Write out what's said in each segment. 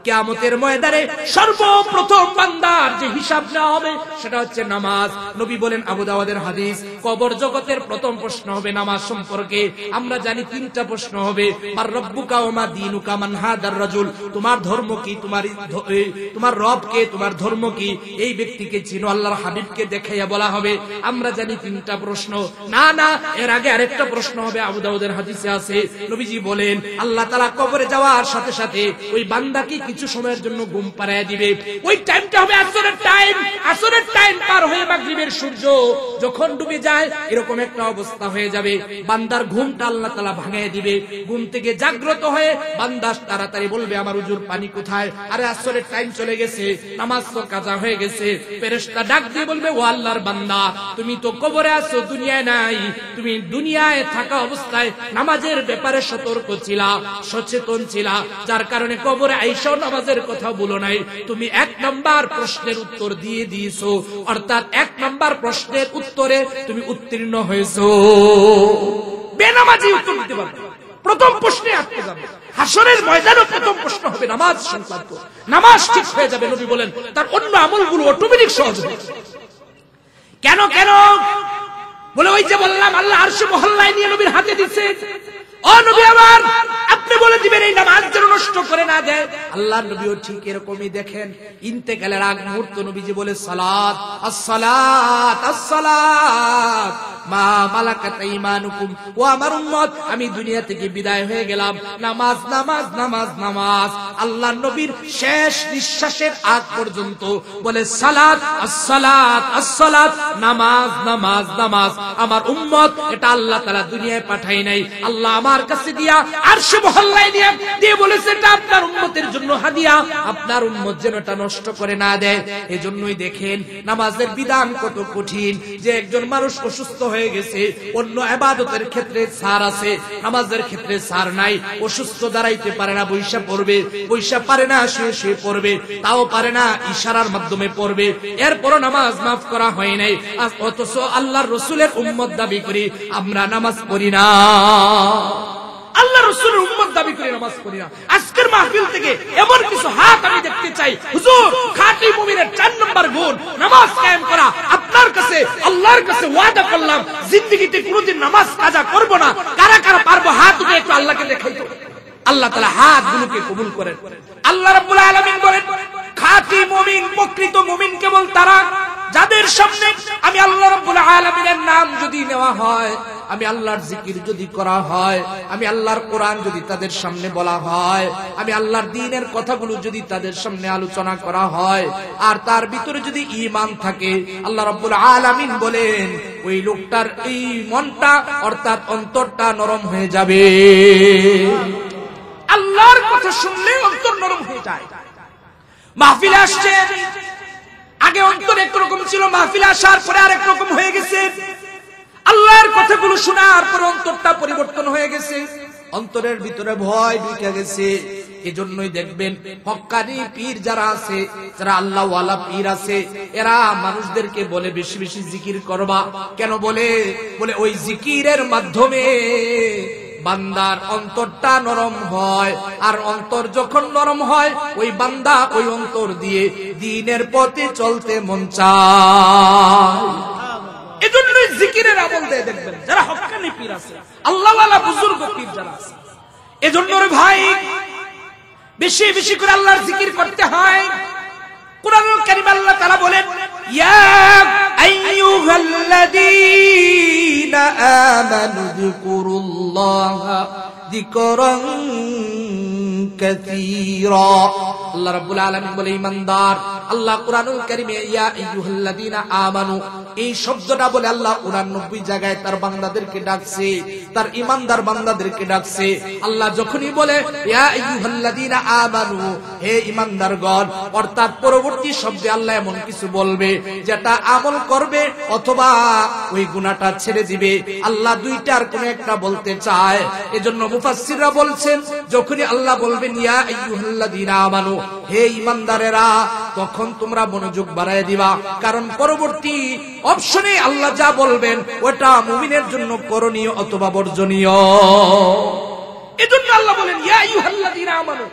কিয়ামতের ময়দানে সর্বপ্রথম বান্দার যে হিসাব নেওয়া হবে সেটা হচ্ছে নামাজ। নবী বলেন, আবু দাউদের হাদিস, কবর জগতের প্রথম প্রশ্ন হবে নামাজ সম্পর্কে। আমরা জানি তিনটা প্রশ্ন হবে, মার রব্বুকা ওয়া মা দীনুকা মান হাদার রাজুল, তোমার ধর্ম কি, তোমার রব কে, তোমার ধর্ম কি, এই ব্যক্তিকে চিনো, আল্লাহর হাবিবকে দেখাইয়া বলা হবে। আমরা জানি তিনটা প্রশ্ন। না না, এর আগে আরেকটা প্রশ্ন হবে। আবু দাউদের হাদিসে আছে, নবীজি বলেন আল্লাহ তাআলা কবরে যাওয়ার সাথে সাথে ওই বান্দাকে কিছু সময়ের জন্য ঘুম পাড়ায় দিবে। ওই টাইমটা হবে আসরের টাইম। আসরের টাইম পার হয়ে মাগরিবের সূর্য যখন ডুবে যায় এরকম একটা অবস্থা হয়ে যাবে, বান্দার ঘুমটা আল্লাহ তাআলা ভাঙিয়ে দিবে। ঘুম থেকে জাগ্রত হয়ে বান্দা তাড়াতাড়ি বলবে, আমার হুজুর পানি কোথায়? আরে আসরের টাইম চলে গেছে, নামাজ তো কাজা হয়ে গেছে। ফেরেশতা ডাক দিয়ে বলবে, ও আল্লাহর বান্দা, তুমি তো কবরে আছো, দুনিয়ায় নাই। তুমি দুনিয়ায় থাকা অবস্থায় নামাজের ব্যাপারে সতর্ক ছিলা, সচেতন ছিলা, যার কারণে কবরে আইসাও নামাজের কথা বলো নাই। তুমি 1 নাম্বার প্রশ্নের উত্তর দিয়ে দিয়েছো, অর্থাৎ 1 নাম্বার প্রশ্নের উত্তরে তুমি উত্তীর্ণ হয়েছো। বেনামাজি উত্তর দিতে পারবে, প্রথম প্রশ্নে আটকে যাবে। হাসরের ময়দানে প্রথম প্রশ্ন হবে নামাজ সংক্রান্ত। নামাজ ঠিক হয়ে যাবে, নবী বলেন তার অন্য আমলগুলো অটোমেটিক সহজ হবে। কেন কেন বলে, ওই যে বললাম আল্লাহ আরশে মহল্লায় নিয়ে নবীর হাতে দিচ্ছে। ও নবী আমার, আপনি বলে দিবেন এই নামাজ যেন নষ্ট করে না দেয়। আল্লাহর নবীও ঠিক এরকমই। দেখেন ইন্তেকালের আগ মুহূর্ত নবীজি বলে, সালাত আস-সালাত আস-সালাত মা মালাকাত ঈমানুকুম। ও আমার উম্মত, আমি দুনিয়া থেকে বিদায় হয়ে গেলাম, নামাজ নামাজ নামাজ নামাজ। আল্লাহর নবীর শেষ নিঃশ্বাসের আগ পর্যন্ত বলে, সালাত আস-সালাত আস-সালাত, নামাজ নামাজ নামাজ। আমার উম্মত, এটা আল্লাহ তাআলা দুনিয়ায় পাঠাই নাই, আল্লাহ আমার কাছে দিয়া আরশে মহল্লায় দিয়ে বলেছে এটা আপনার উম্মতের জন্য হাদিয়া, আপনার উম্মত যেন এটা নষ্ট করে না দেয়। এজন্যই দেখেন নামাজের বিধান কত কঠিন। যে একজন মানুষ অসুস্থ হয়ে গেছে, অন্য ইবাদতের ক্ষেত্রে ছাড় আছে, নামাজের ক্ষেত্রে ছাড় নাই। অসুস্থ দাঁড়াইতে পারে না, বৈশা পড়বে, বৈশা পারে না শুয়ে পড়বে, তাও পারে না ইশারার মাধ্যমে পড়বে, এরপরও নামাজ মাফ করা হয় নাই। অথচ আল্লাহর রাসূলের উম্মত দাবি করি, আমরা নামাজ পড়ি না। আল্লাহ রাসূলের উম্মত দাবি করে নামাজ পড়ি না। আজকের মাহফিল থেকে এমন কিছু হাত আমি দেখতে চাই, হুজুর খাঁটি মুমিনের 4 নম্বর গুণ নামাজ কায়েম করা। আপনার কাছে আল্লাহর কাছে ওয়াদা করলাম, জিন্দেগিতে কোনোদিন নামাজ কাজা করব না। কারা কারা পারবো হাত উঠে একটু আল্লাহকে দেখাইতো। আল্লাহ তাআলা হাতগুলোকে কবুল করেন। আল্লাহ রাব্বুল আলামিন বলেন, খাঁটি মুমিন, প্রকৃত মুমিন কেবল তারা যাদের সামনে আমি আল্লাহ রাব্বুল আলামিনের নাম যদি নেওয়া হয়, আমি আল্লাহর জিকির যদি করা হয়, আমি আল্লাহর কোরআন যদি তাদের সামনে বলা হয়, আমি আল্লাহর দ্বীনের কথাগুলো যদি তাদের সামনে আলোচনা করা হয়, আর তার ভিতরে যদি ঈমান থাকে, আল্লাহ রাব্বুল আলামিন বলেন ওই লোকটার এই মনটা অর্থাৎ অন্তরটা নরম হয়ে যাবে। আল্লাহর কথা শুনলে অন্তর নরম হয়ে যায়। মাহফিলে আসছে, আগে অন্তর একরকম ছিল, মাহফিলে আসার পরে আরেক রকম হয়ে গেছে। আল্লাহর কথাগুলো শোনার পর অন্তরটা পরিবর্তন হয়ে গেছে, অন্তরের ভিতরে ভয় ঢুকে গেছে। এজন্যই দেখবেন হক্কানি পীর যারা আছে, যারা আল্লাহ ওয়ালা পীর আছে, এরা মানুষদেরকে বলে বেশি বেশি জিকির করবা। কেন বলে? ওই জিকিরের মাধ্যমে বান্দার অন্তরটা নরম হয়, আর অন্তর যখন নরম হয় ওই বান্দা ওই অন্তর দিয়ে দ্বীনের পথে চলতে মন চায়। এজন্যই জিকিরের আমল দেয় দেখবেন যারা হক্কানি পীর আছে, আল্লাহ ওয়ালা বুজুর্গ পীর যারা আছে। এজন্য রে ভাই, বেশি বেশি করে আল্লাহর জিকির করতে হয়। কুরআনুল কারীম আল্লাহ তাআলা বলেন, ইয়া আইয়ুহাল্লাযীনা আমানু যিকুরুল্লাহা যিকরান কাসীরা। আল্লাহ রাব্বুল আলামিন বলে, ঈমানদার, আল্লাহ কুরআনুল কারীমে ইয়া আইয়ুহাল্লাযীনা আমানু এই শব্দটা বলে আল্লাহ 89 জায়গায় তার বান্দাদেরকে ডাকছে, তার ঈমানদার বান্দাদেরকে ডাকছে। আল্লাহ যখনই বলে ইয়া আইয়ুহাল্লাযীনা আমানু, হে ঈমানদারগণ, অর্থাৎ পরবর্তী শব্দে আল্লাহ এমন কিছু বলবে যেটা আমল করবে অথবা ওই গুনাহটা ছেড়ে দিবে। আল্লাহ দুইটার কোন একটা বলতে চায়। এজন্য মুফাসসিররা বলছেন, যখনই আল্লাহ বলবেন ইয়া আইয়ুহাল্লাযীনা আমানু, হে ঈমানদারেরা, তখন তোমরা মনোযোগ বাড়ায় দিবা, কারণ পরবর্তী অপশনে আল্লাহ যা বলবেন ওটা মুমিনের জন্য করণীয় অথবা বর্জনীয়। এজন্য আল্লাহ বলেন ইয়া আইয়ুহাল্লাযীনা আমানু।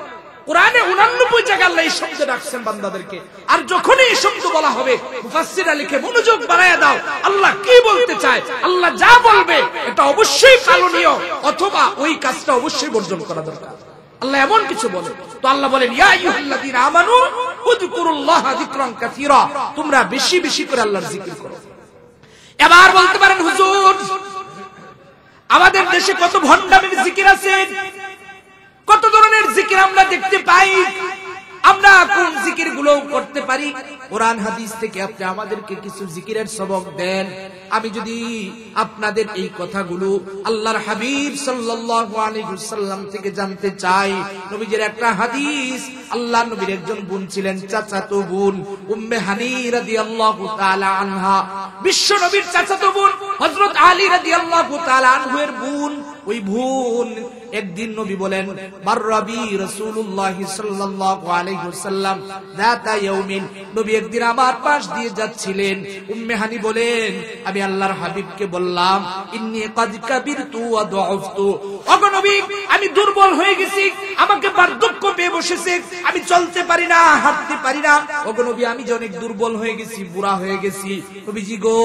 কোরআনে 89 জায়গায় শব্দ ডাকছেন বান্দাদেরকে। আর যখনই এই শব্দ বলা হবে মুফাসসিররা লিখে মনোযোগ বাড়ায়া দাও, আল্লাহ কি বলতে চায়, আল্লাহ যা বলবে এটা অবশ্যই পালনীয়, অথবা ওই কাজটা অবশ্যই বর্জন করা দরকার। আল্লাহ এমন কিছু বলে তো আল্লাহ বলেন ইয়া আইয়ুহাল্লাযীনা আমানু উযকুরুল্লাহা যিকরান কাসীরা, তোমরা বেশি বেশি করে আল্লাহর জিকির করো। এবার বলতে পারেন হুজুর আমাদের দেশে কত ভণ্ডামির জিকির আছে, কত ধরনের জিকির আমরা দেখতে পাই, আমরা কোন জিকির গুলো করতে পারি? কোরআন হাদিস থেকে আপনি আমাদেরকে কিছু জিকিরের সবক দেন। আমি যদি আপনাদের এই কথাগুলো আল্লাহর হাবিব সাল্লাল্লাহু আলাইহি ওয়াসাল্লাম থেকে জানতে চাই, নবীজির একটা হাদিস, আল্লাহ নবীর একজন বোন ছিলেন, চাচাতো বোন উম্মে হানি রাদিয়াল্লাহু তাআলা আনহা, বিশ্ব নবীর চাচাতো বোন হযরত আলী রাদিয়াল্লাহু তাআলা আনহুর বোন। ওই বোন একদিন নবী বলেন মাররাবি রাসূলুল্লাহ সাল্লাল্লাহু আলাইহি ওয়াসাল্লাম যাতা ইয়াউমিন, নবী একদিন আমার পাশ দিয়ে যাচ্ছিলেন। উম্মে হানি বলেন আমি আল্লাহর হাবিবকে বললাম ইন্নী ক্বাদ কাবিরতু ওয়া দুআফতু, ওগো নবী আমি দুর্বল হয়ে গেছি, আমাকে বার্ধক্য পেয়ে বসেছে, আমি চলতে পারি না, হাঁটতে পারি না। ওগো নবী আমি যে অনেক দুর্বল হয়ে গেছি, বুড়া হয়ে গেছি। নবীজি গো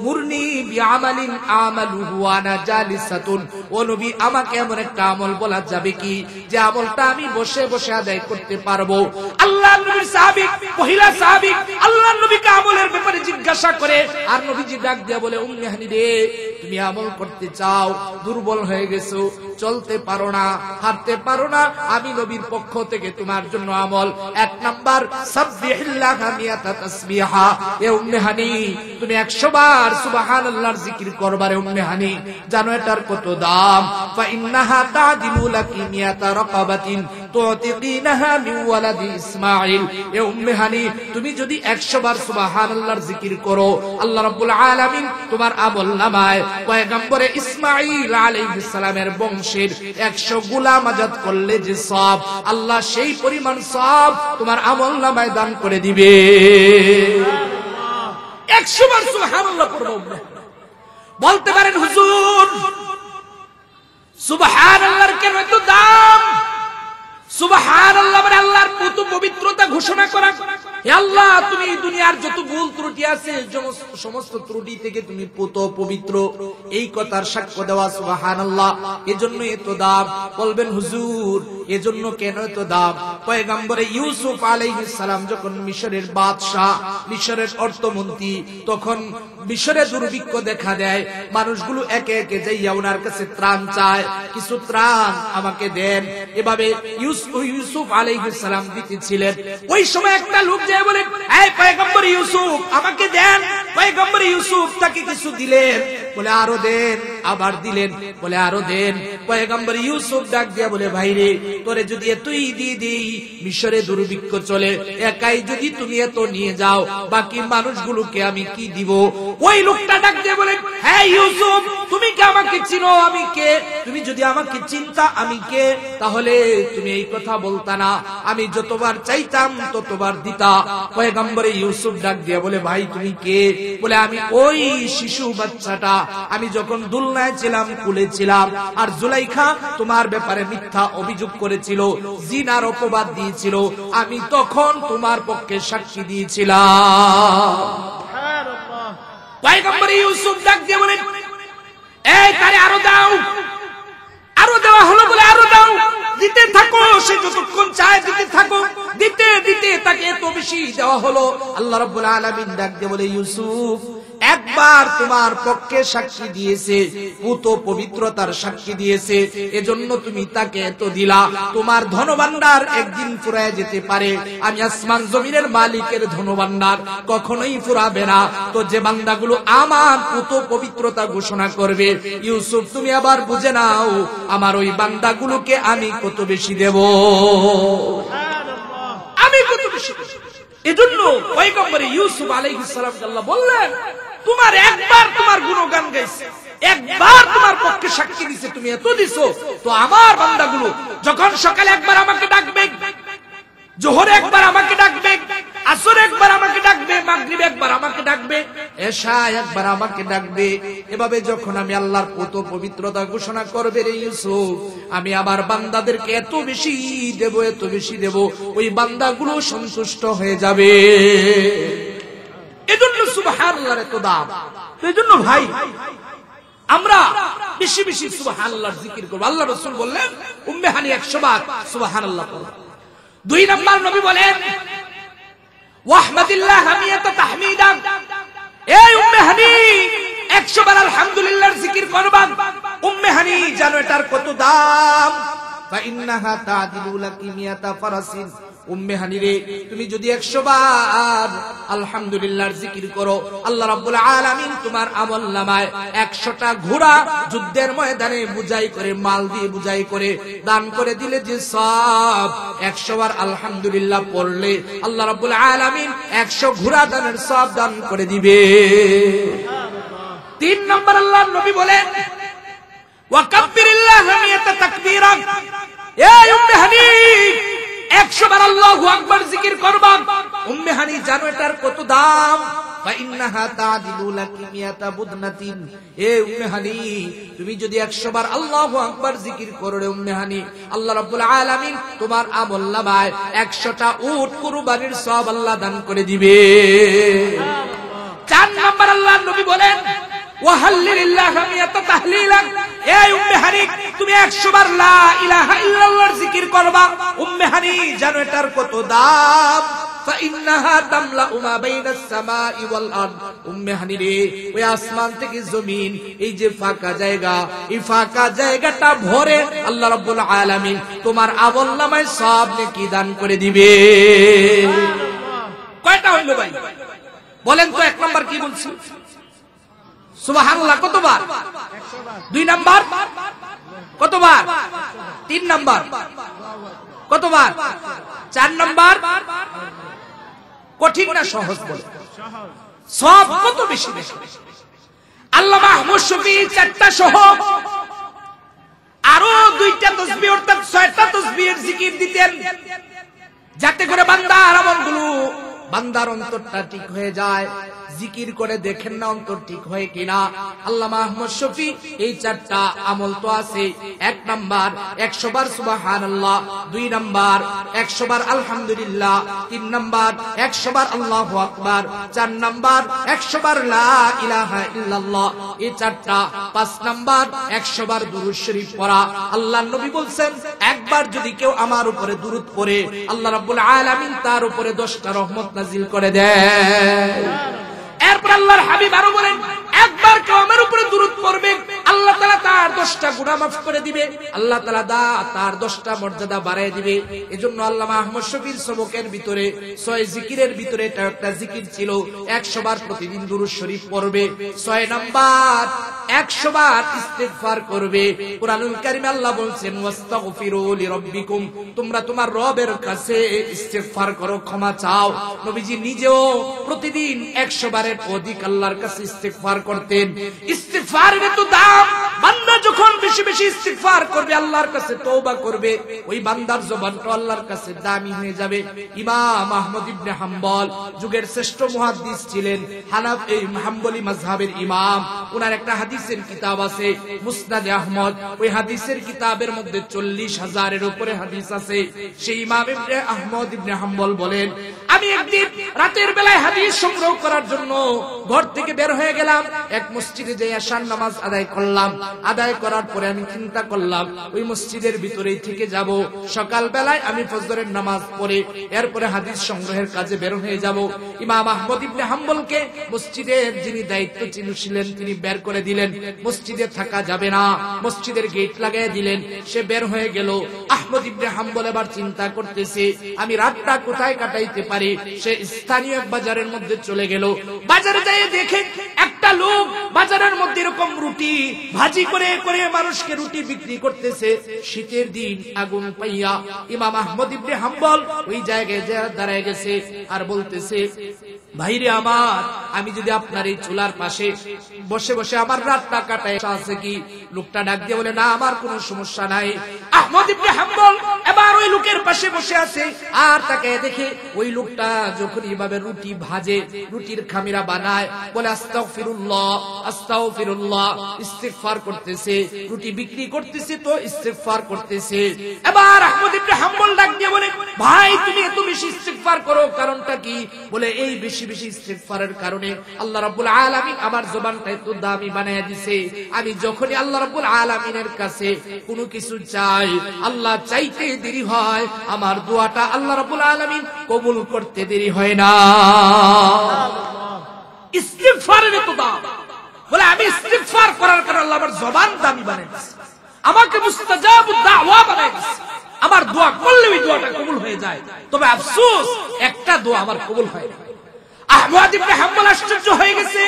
মুরনি বিআমালিন আমালুহু ওয়া আনা জালিসাতুন, ও নবী আমাকে এমন একটা আমল বলা যাবে কি যে আমলটা আমি বসে বসে আদায় করতে পারবো? আল্লাহর নবীর সাহাবী, মহিলা সাহাবী আল্লাহর নবীকে আমলের ব্যাপারে জিজ্ঞাসা করে, আর নবীজি ডাক দিয়া বলে উম্মে হানি রে তুমি আমল করতে চাও, দুর্বল হয়ে গেছো, চলতে পারো না, হাঁটতে পারো না, আমি নবীর পক্ষ থেকে তোমার জন্য আমল, এক নাম্বার সাব্বিহিল্লাহা মিয়াতা তাসবিহা। এ উম্মে হানি তুমি 100 বার সুবহানাল্লাহর জিকির করবারে উম্মে হানি, জানো এটার কত দাম? ফা ইন্নাহা তাদিলু লাকি মিয়াতা রাকাবাতিন তুতিকিনাহা মিন ওয়ালাদি ইসমাঈল। এ উম্মে হানি তুমি যদি 100 বার সুবহানাল্লাহর জিকির করো, আল্লাহ রাব্বুল আলামিন তোমার আমলনামায় পয়গম্বরে ইসমাঈল আলাইহিস সালামের বংশের 100 গোলাম আজাদ করলে যে সওয়াব, আল্লাহ সেই পরিমাণ সওয়াব তোমার আমলনামায় দান করে দিবে। 100 বার সুবহানাল্লাহ পড়ো। বলতে পারেন হুজুর সুবহানাল্লাহর কেন এত দাম? সুবহানাল্লাহ মানে আল্লাহর পবিত্রতা ঘোষণা করা। হে আল্লাহ তুমি দুনিয়ার যত ভুল ত্রুটি আছে সমস্ত ত্রুটি থেকে তুমি পবিত্র, এই কথার সাক্ষ্য দেওয়া সুবহানাল্লাহ। এজন্য এত দাম। বলবেন হুজুর এজন্য কেন এত দাম? পয়গম্বরে ইউসুফ আলাইহিস সালাম যখন মিশরের বাদশা, মিশরের অর্থমন্ত্রী, তখন মিশরে দুর্ভিক্ষ দেখা দেয়, মানুষগুলো একে একে যাইয়া ওনার কাছে ত্রাণ চায়, কিছু ত্রাণ আমাকে দেন। এভাবে ইউসুফ আলাইহিস সালাম দিতেছিলেন। ওই সময় একটা লোক যায় বলে এই পয়গম্বর ইউসুফ আমাকে দেন। পয়গম্বর ইউসুফ তাকে কিছু দিলেন, বলে আরো দেন, আবার দিলেন, বলে আরো দেন। পয়গম্বর ইউসুফ ডাক দিয়া বলে ভাইরে তোরে যদি এতই দিয়ে দিই, মিশরে দুর্ভিক্ষ চলে, একাই যদি তুমি এত নিয়ে যাও, বাকি মানুষগুলোকে আমি কি দিব? ওই লোকটা ডাক দিয়ে বলে হ্যাঁ ইউসুফ তুমি কি আমাকে চিনো? আমি কে? তুমি যদি আমাকে চিনতা আমি কে, তাহলে তুমি এই কথা বলতা না, আমি যতবার চাইতাম ততবার দিতা। পয়গম্বর ইউসুফ ডাক দিয়ে বলে ভাই তুমি কে? বলে আমি ওই শিশু বাচ্চাটা, আমি যখন দুলনায় ছিলাম, কুলে ছিলাম, আর জুলাইখা তোমার ব্যাপারে মিথ্যা অভিযোগ করেছিল, জিনার অপবাদ দিয়েছিল, আমি তখন তোমার পক্ষে সাক্ষী দিয়েছিলাম। পয়গম্বর ইউসুফ ডাক দিয়ে বলেন এই তারে আরো দাও। আরো দেওয়া হলো, বলে আরো দাও, দিতে থাকো, সে যতক্ষণ চায় দিতে থাকো। দিতে দিতে তাকে এত বেশি দেওয়া হলো। আল্লাহ রাব্বুল আলামিন ডাক দিয়ে বলে ইউসুফ একবার তোমার পক্ষে সাক্ষী দিয়েছে, পুত পবিত্রতার সাক্ষী দিয়েছে, এজন্য তুমি তাকে এত দিলা। তোমার ধনভাণ্ডার একদিন ফুরায় যেতে পারে, আমি আসমান জমিনের মালিকের ধনভাণ্ডার কখনোই ফুরাবে না। তো যে বান্দাগুলো আমার পুত পবিত্রতা ঘোষণা করবে, ইউসুফ তুমি আবার বুঝে নাও আমার ওই বান্দাগুলোকে আমি কত বেশি দেব, আমি কত বেশি। এজন্য পয়গম্বর ইউসুফ আলাইহিস সালামকে আল্লাহ বললেন তোমার একবার তোমার গুণগান গাইছে, একবার তোমার পক্ষে সাক্ষী দিছে, তুমি এত দিছো, তো আমার বান্দাগুলো যখন সকালে একবার আমাকে ডাকবে, জোহরে একবার আমাকে ডাকবে, আসরে একবার আমাকে ডাকবে, মাগরিবে একবার আমাকে ডাকবে, এশায় একবার আমাকে ডাকবে। এভাবে যখন আমি আল্লাহর পূত পবিত্রতা ঘোষণা করবে রে ইউসুফ, আমি আমার বান্দাদেরকে এত বেশি দেব, এত বেশি দেব, ওই বান্দাগুলো সন্তুষ্ট হয়ে যাবে। এজন্য সুবহানাল্লাহর এত দাম। এজন্য ভাই আমরা বেশি বেশি সুবহানাল্লাহর জিকির করব। আল্লাহ রাসূল বললেন উম্মে হানি 100 বার সুবহানাল্লাহ পড়ো। 2 নাম্বার নবী বলেন ওয়াহমাদিল্লাহ হামিয়াতা তাহমিদান, এই উম্মে হানি 100 বার আলহামদুলিল্লাহর জিকির করবা। উম্মে হানি জানো এটার কত দাম? ফাইন্নাহা তাদিলু লাকি মিয়াতা ফারাসিন, উম্মে হানি রে তুমি যদি 100 বার আলহামদুলিল্লাহর জিকির করো, আল্লাহ রাব্বুল আলামিন তোমার আমলনামায় 100টা ঘোড়া যুদ্ধের ময়দানে বুঝাই করে, মাল দিয়ে বুঝাই করে দান করে দিলে যে সওয়াব, 100 বার আলহামদুলিল্লাহ পড়লে আল্লাহ রাব্বুল আলামিন 100 ঘোড়া দানের সওয়াব দান করে দিবে। 3 নম্বর আল্লাহর নবী বলেন ওয়া কাব্বিরিল্লাহ মিয়াতা তাকবীরা, এই উম্মে হানি 100 বার আল্লাহু আকবার জিকির করবা। উম্মে হানি জানো এটার কত দাম? ফাইন্নাহা তাদিলু লাকি মিয়াতা বুদনাতিন, এ উম্মে হানি তুমি যদি 100 বার আল্লাহু আকবার জিকির করো রে উম্মে হানি, আল্লাহ রাব্বুল আলামিন তোমার আমলনামায় 100টা উট কুরবানির সওয়াব আল্লাহ দান করে দিবে। 4 নাম্বার আল্লাহর নবী বলেন ওয়া হাল্লিলিল্লাহ মিয়াতা তাহলিলান, এই উম্মে হানি তুমি 100 বার লা ইলাহা ইল্লাল্লাহর জিকির করবা। উম্মে হানি জানো এটার কত দাম? ফাইন্নাহা তামলাউ মা বাইনাস সামাই ওয়াল আরদ, উম্মে হানি রে ওই আসমান থেকে জমিন এই যে ফাঁকা জায়গা, এই ফাঁকা জায়গাটা ভরে আল্লাহ রাব্বুল আলামিন তোমার আমলনামায় সওয়াব নেকি দান করে দিবে। কয়টা হইল ভাই বলেন তো? 1 নাম্বার কি বলছি? সুবহানাল্লাহ কতবার? 2 নাম্বার কতবার? 3 নাম্বার কতবার? 4 নাম্বার কঠিন না সহজ? বলে সব কত বেশি বেশি। আল্লামা আহমদ শফী 4টা সহ আরো 2টা তাসবিহ অর্থাৎ 6টা তাসবিহের জিকির দিতেন, যাতে করে বান্দার আমলগুলো, বান্দার অন্তরটা ঠিক হয়ে যায়। জিকির করে দেখেন না অন্তর ঠিক হয় কিনা। আল্লামা আহমদ শফী এই 4টা আমল তো আছে। 1 নাম্বার 100 বার সুবহানাল্লাহ, 2 নাম্বার 100 বার আলহামদুলিল্লাহ, 3 নাম্বার 100 বার আল্লাহু আকবার, 4 নাম্বার 100 বার লা ইলাহা ইল্লাল্লাহ, এই 4টা। 5 নাম্বার 100 বার দুরূদ শরীফ পড়া। আল্লাহর নবী বলছেন একবার যদি কেউ আমার উপরে দুরূদ পড়ে আল্লাহ রাব্বুল আলামিন তার উপরে 10টা রহমত নাজিল করে দেয়। এরপর আল্লাহর হাবিব আরো বলেন একবার কেউ আমার উপরে দুরূদ পড়বে আল্লাহ তাআলা তার 10টা গুনাহ maaf করে দিবে, আল্লাহ তাআলা তার 10টা মর্যাদা বাড়ায় দিবে। এজন্য আল্লামা আহমদ শফীর সবকের ভিতরে 6 জিকিরের ভিতরে এটা একটা জিকির ছিল, 100 বার প্রতিদিন দুরূদ শরীফ পড়বে। 6 নাম্বার 100 বার ইস্তিগফার করবে। কুরআনুল কারীমে আল্লাহ বলছেন ওয়াস্তাগফিরু লিরাব্বিকুম, তোমরা তোমার রবের কাছে ইস্তিগফার করো, ক্ষমা চাও। নবীজি নিজেও প্রতিদিন 100 বারের অধিক আল্লাহর কাছে ইস্তিগফার করতেন। ইস্তিগফারের তো দাম, বান্দা যখন বেশি বেশি ইস্তিগফার করবে, আল্লাহর কাছে তওবা করবে, ওই বান্দার জবানটা আল্লাহর কাছে দামি হয়ে যাবে। ইমাম আহমদ ইবনে হাম্বল যুগের শ্রেষ্ঠ মুহাদ্দিস ছিলেন, হাম্বলি মাযহাবের ইমাম। ওনার একটা হাদিসের কিতাব আছে মুসনাদে আহমদ, ওই হাদিসের কিতাবের মধ্যে 40,000-এর উপরে হাদিস আছে। সেই ইমাম ইবনে আহমদ ইবনে হাম্বল বলেন আমি একদিন রাতের বেলায় হাদিস সংগ্রহ করার জন্য ঘর থেকে বের হয়ে গেলাম, এক মসজিদে যে এশার নামাজ আদায় করলাম। আদায় করার পরে আমি চিন্তা করলাম ওই মসজিদের ভিতরেই থেকে যাব, সকাল বেলায় আমি ফজরের নামাজ পড়ে এরপরে হাদিস সংগ্রহের কাজে বের হয়ে যাব। ইমাম আহমদ ইবনে হাম্বলকে মসজিদের যিনি দায়িত্ব ছিলেন তিনি বের করে দিলেন, মসজিদে থাকা যাবে না, মসজিদের গেট লাগিয়ে দিলেন। সে বের হয়ে গেল। আহমদ ইবনে হাম্বল এবার চিন্তা করতেছে আমি রাতটা কোথায় কাটাইতে পারি। সে স্থানীয় এক বাজারের মধ্যে চলে গেল। বাজারে যেয়ে দেখে একটা লোক বাজারের মধ্যে এরকম রুটি ভাজি করে করে মানুষকে রুটি বিক্রি করতেছে। শীতের দিন আগুন পাইয়া ইমাম আহমদ ইবনে হাম্বল ওই জায়গায় দাঁড়ায় গেছে আর বলতেছে ভাইরে আমার, আমি যদি আপনার এই চুলার পাশে বসে বসে আমার রাতটা কাটাই আছে কি? লোকটা ডাক দিয়ে বলে না আমার কোনো সমস্যা নাই। আহমদ ইবনে হাম্বল এবার ওই লোকের পাশে বসে আছে, আর তাকে দেখে ওই লোকটা যখন এইভাবে রুটি ভাজে, রুটির খামিরা বানায়, বলে আস্তাগফিরুল্লাহ আস্তাগফিরুল্লাহ, ইস্তিগফার করতেছে, রুটি বিক্রি করতেছে তো ইস্তিগফার করতেছে। এবার আহমদ ইবনে হাম্বল ডাক দিয়ে বলে, ভাই তুমি এত বেশি ইস্তিগফার করো, কারণটা কি? বলে এই বেশি বেশি ইস্তিগফারের কারণে আল্লাহ রাব্বুল আলামিন আমার জবানটা এত দামি বানায় দিয়েছে, আমি যখনই আল্লাহ রাব্বুল আলামিনের কাছে কোনো কিছু চাই, আল্লাহ চাইতে দেরি হয়, আমার দোয়াটা আল্লাহ রাব্বুল আলামিন কবুল করতে দেরি হয় না। ইস্তিগফারের এত দাম, বলে আমি ইস্তিগফার করার কারণে আল্লাহ আমার জবান দামি বানায় দিয়েছে, আমাকে মুস্তাজাবুদ দাওয়া বানায় দিয়েছে, আমার দোয়া করলে ওই দোয়াটা কবুল হয়ে যায়। তবে আফসোস, একটা দোয়া আমার কবুল হয় না। আহমদ ইবনে হাম্বল আশ্চর্য হয়ে গেছে,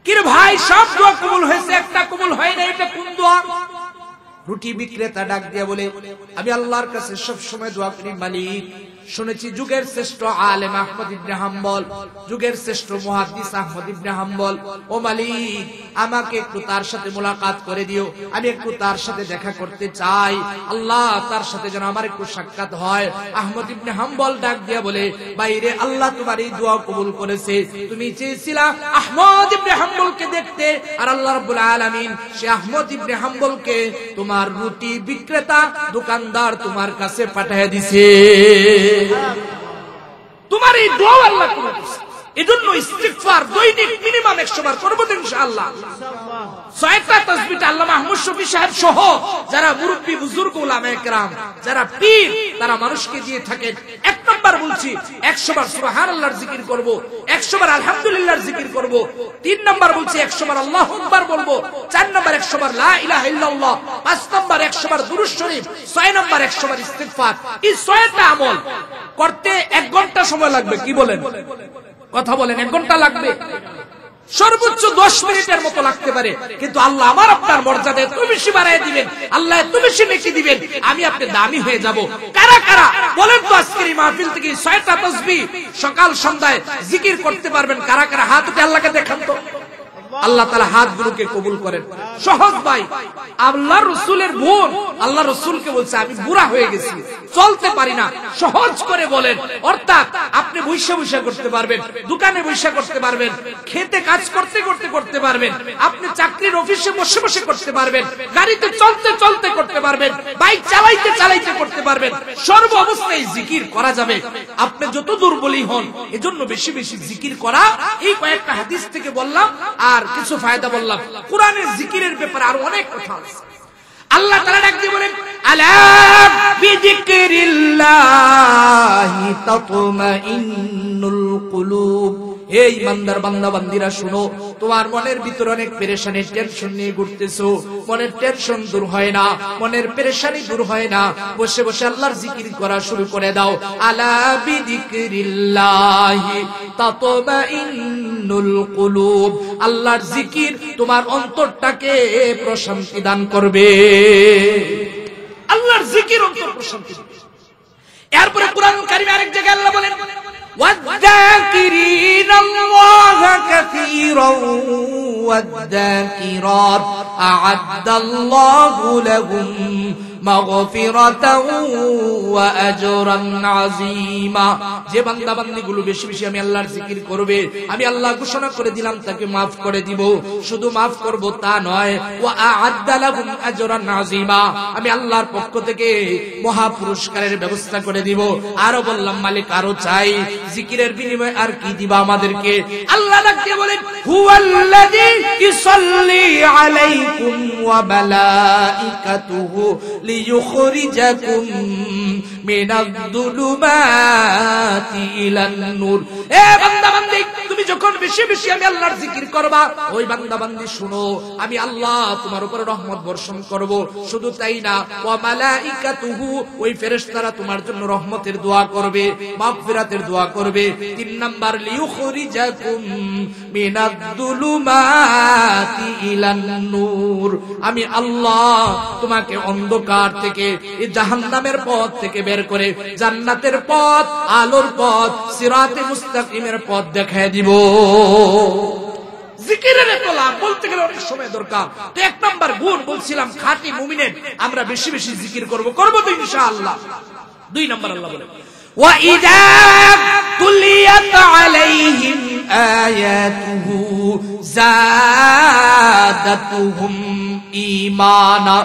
কি রে ভাই, সব দোয়া কবুল হয়েছে, একটা কবুল হয় না, এটা কোন দোয়া? রুটি বিক্রেতা ডাক দিয়ে বলে, আমি আল্লাহর কাছে সব সময় দোয়া করি, মালিক শুনেছি যুগের শ্রেষ্ঠ আলেম আহমদ ইবনে হাম্বল, যুগের শ্রেষ্ঠ মুহাদ্দিস আহমদ ইবনে হাম্বল, ও মালিক আমাকে একটু তার সাথে মোলাকাত করে দিও, আমি একটু তার সাথে দেখা করতে চাই, আল্লাহ তার সাথে যেন আমার একটু সাক্ষাৎ হয়। আহমদ ইবনে হাম্বল ডাক দিয়া বলে, বাইরে আল্লাহ তোমার এই দোয়া কবুল করেছে, তুমি চেয়েছিলা আহমদ ইবনে হাম্বলকে দেখতে, আর আল্লাহ রাব্বুল আলামিন সে আহমদ ইবনে হাম্বলকে তোমার রুটি বিক্রেতা দোকানদার তোমার কাছে পাঠিয়ে দিয়েছে, তোমার এই দোয়া আল্লাহ কবুল করেছে। এজন্য ইস্তিগফার দৈনিক মিনিমাম 100 বার করব ইনশাআল্লাহ। 6টা তাসবিহ আল্লামা মাহমুদ শফি সাহেব সহ যারা মুরব্বি বুজুর্গ উলামায়ে কেরাম, যারা পীর, তারা মানুষকে দিয়ে থাকেন। 1 নাম্বার বলছি 100 বার সুবহানাল্লাহর জিকির করব, 100 বার আলহামদুলিল্লাহর জিকির করব, 3 নাম্বার বলছি 100 বার আল্লাহু আকবার বলবো, 4 নাম্বার 100 বার লা ইলাহা ইল্লাল্লাহ, 5 নাম্বার 100 বার দুরূদ শরীফ, 6 নাম্বার 100 বার ইস্তিগফার। এই 6টা আমল করতে 1 ঘন্টা সময় লাগবে, কি বলেন? কথা বলেন, 1 ঘন্টা লাগবে, সর্বোচ্চ 10 মিনিটের মতো লাগতে পারে, কিন্তু আল্লাহ আমার আপনার মর্যাদা এত বেশি বাড়ায় দিবেন, আল্লাহ এত বেশি নেকি দিবেন, আমি আপনি দামি হয়ে যাব। কারা কারা বলেন তো আজকের এই মাহফিল থেকে 6টা তাসবিহ সকাল সন্ধ্যায় জিকির করতে পারবেন? কারা কারা হাত উঠে আল্লাহকে দেখান তো। আল্লাহ তাআলা হাতগুলোকে কবুল করেন। সহজ ভাই, আল্লাহর রাসূলের বোন আল্লাহ রাসূলকে বলছে, আমি বুড়া হয়ে গেছি, চলতে পারি না, সহজ করে বলেন। অর্থাৎ আপনি বৈশা বৈশা করতে পারবেন, দোকানে বৈশা করতে পারবেন, খেতে কাজ করতে করতে করতে পারবেন, আপনি চাকরির অফিসে বসে বসে করতে পারবেন, গাড়িতে চলতে চলতে করতে পারবেন, বাইক চালাইতে চালাইতে করতে পারবেন, সর্ব অবস্থায় জিকির করা যাবে, আপনি যত দুর্বলই হন। এজন্য বেশি বেশি জিকির করা। এই কয়েকটা হাদিস থেকে বললাম, আর কিছু ফায়দা বললাম। কোরআনের জিকিরের ব্যাপারে আরো অনেক কথা আছে। আল্লাহ তাআলা ডাক দিয়ে বলেন, আলা বিযিকরিল্লাহি তাতমাইন্নুল কুলুব। এই ইমানদার বান্দা বান্দিরা শুনো, তোমার মনের ভিতরে অনেক পেরেশানি, টেনশন নিয়ে ঘুরতেছো, মনের টেনশন দূর হয় না, মনের পেরেশানি দূর হয় না, বসে বসে আল্লাহর জিকির করা শুরু করে দাও। আলা বিযিকরিল্লাহি তাতমাইন্নুল কুলুব। আল্লাহর জিকির তোমার অন্তরটাকে প্রশান্তি দান করবে। আল্লাহর জিকির অন্তর প্রশান্তি দেবে। এরপরে কোরআন কারীমে আরেক জায়গায় আল্লাহ বলেন, والذاكرين الله كثيرا والذاكرات أعد الله لهم مغفرة وأجرا عظيما। যে বান্দা বান্দীগুলো বেশি বেশি আমি আল্লাহর জিকির করবে, আমি আল্লাহ ঘোষণা করে দিলাম তাকে maaf করে দিব। শুধু maaf করব তা নয়, ওয়া আ'আদ্দা লাহুম আজরান আযীমা, আমি আল্লাহর পক্ষ থেকে মহা পুরস্কারের ব্যবস্থা করে দিব। আরো বললাম, মালিক আরো চাই, জিকিরের বিনিময়ে আর কি দিবা আমাদেরকে? আল্লাহ ডাকতে বলেন, হুয়াল্লাযী ইউসাল্লি আলাইকুম ওয়া মালাইকাতুহু লিইখরিজাকুম মিনাজ-যুলুমাতি ইলান-নূর। এ বান্দা বান্দি, তুমি যখন বেশি বেশি আমি আল্লাহর জিকির করবা, ওই বান্দা বান্দি শুনো, আমি আল্লাহ তোমার উপর রহমত বর্ষণ করব। শুধু তাই না, ওয়া মালাইকাতুহু, ওই ফেরেশতারা তোমার জন্য রহমতের দোয়া করবে, মাগফিরাতের দোয়া করবে। 3 নাম্বার, লিইখরিজাকুম মিনাজ-যুলুমাতি ইলান-নূর, আমি আল্লাহ তোমাকে অন্ধকার থেকে, এই জাহান্নামের পথ থেকে বের করে জান্নাতের পথ, আলোর পথ, সিরাতে মুস্তাকিমের পথ দেখায় দিব। জিকিরের এত লাভ বলতে গেলে অনেক সময় দরকার। তো এক নাম্বার গুণ বলছিলাম খাঁটি মুমিনের আমরা বেশি বেশি জিকির করব তো ইনশাআল্লাহ। দুই নাম্বার আল্লাহ বলে وَإِذَا تُلِيَتْ عَلَيْهِمْ آيَاتُهُ زَادَتْهُمْ ঈমানা।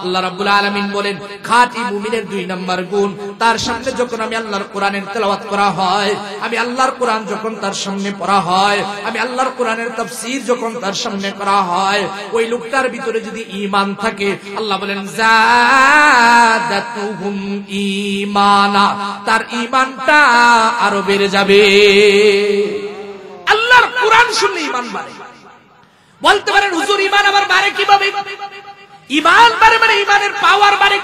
আল্লাহ রাব্বুল আলামিন বলেন খাঁটি মুমিনের দুই নাম্বার গুণ, তার সামনে যখন আমি আল্লাহর কোরআনের তেলাওয়াত করা হয়, আমি আল্লাহর কোরআন যখন তার সামনে পড়া হয়, আমি আল্লাহর কোরআনের তাফসীর যখন তার সামনে করা হয়, ওই লোকটার ভিতরে যদি ঈমান থাকে, আল্লাহ বলেন যাদাতুহুম ঈমানা, তার ঈমানটা আরো বেড়ে যাবে। আল্লাহর কোরআন শুনলে ঈমান বাড়ে। বলতে পারেন হুজুর ঈমান আমার বাড়ে কিভাবে? ঈমান বাড়ে মানে ঈমানের পাওয়ার বাড়ে,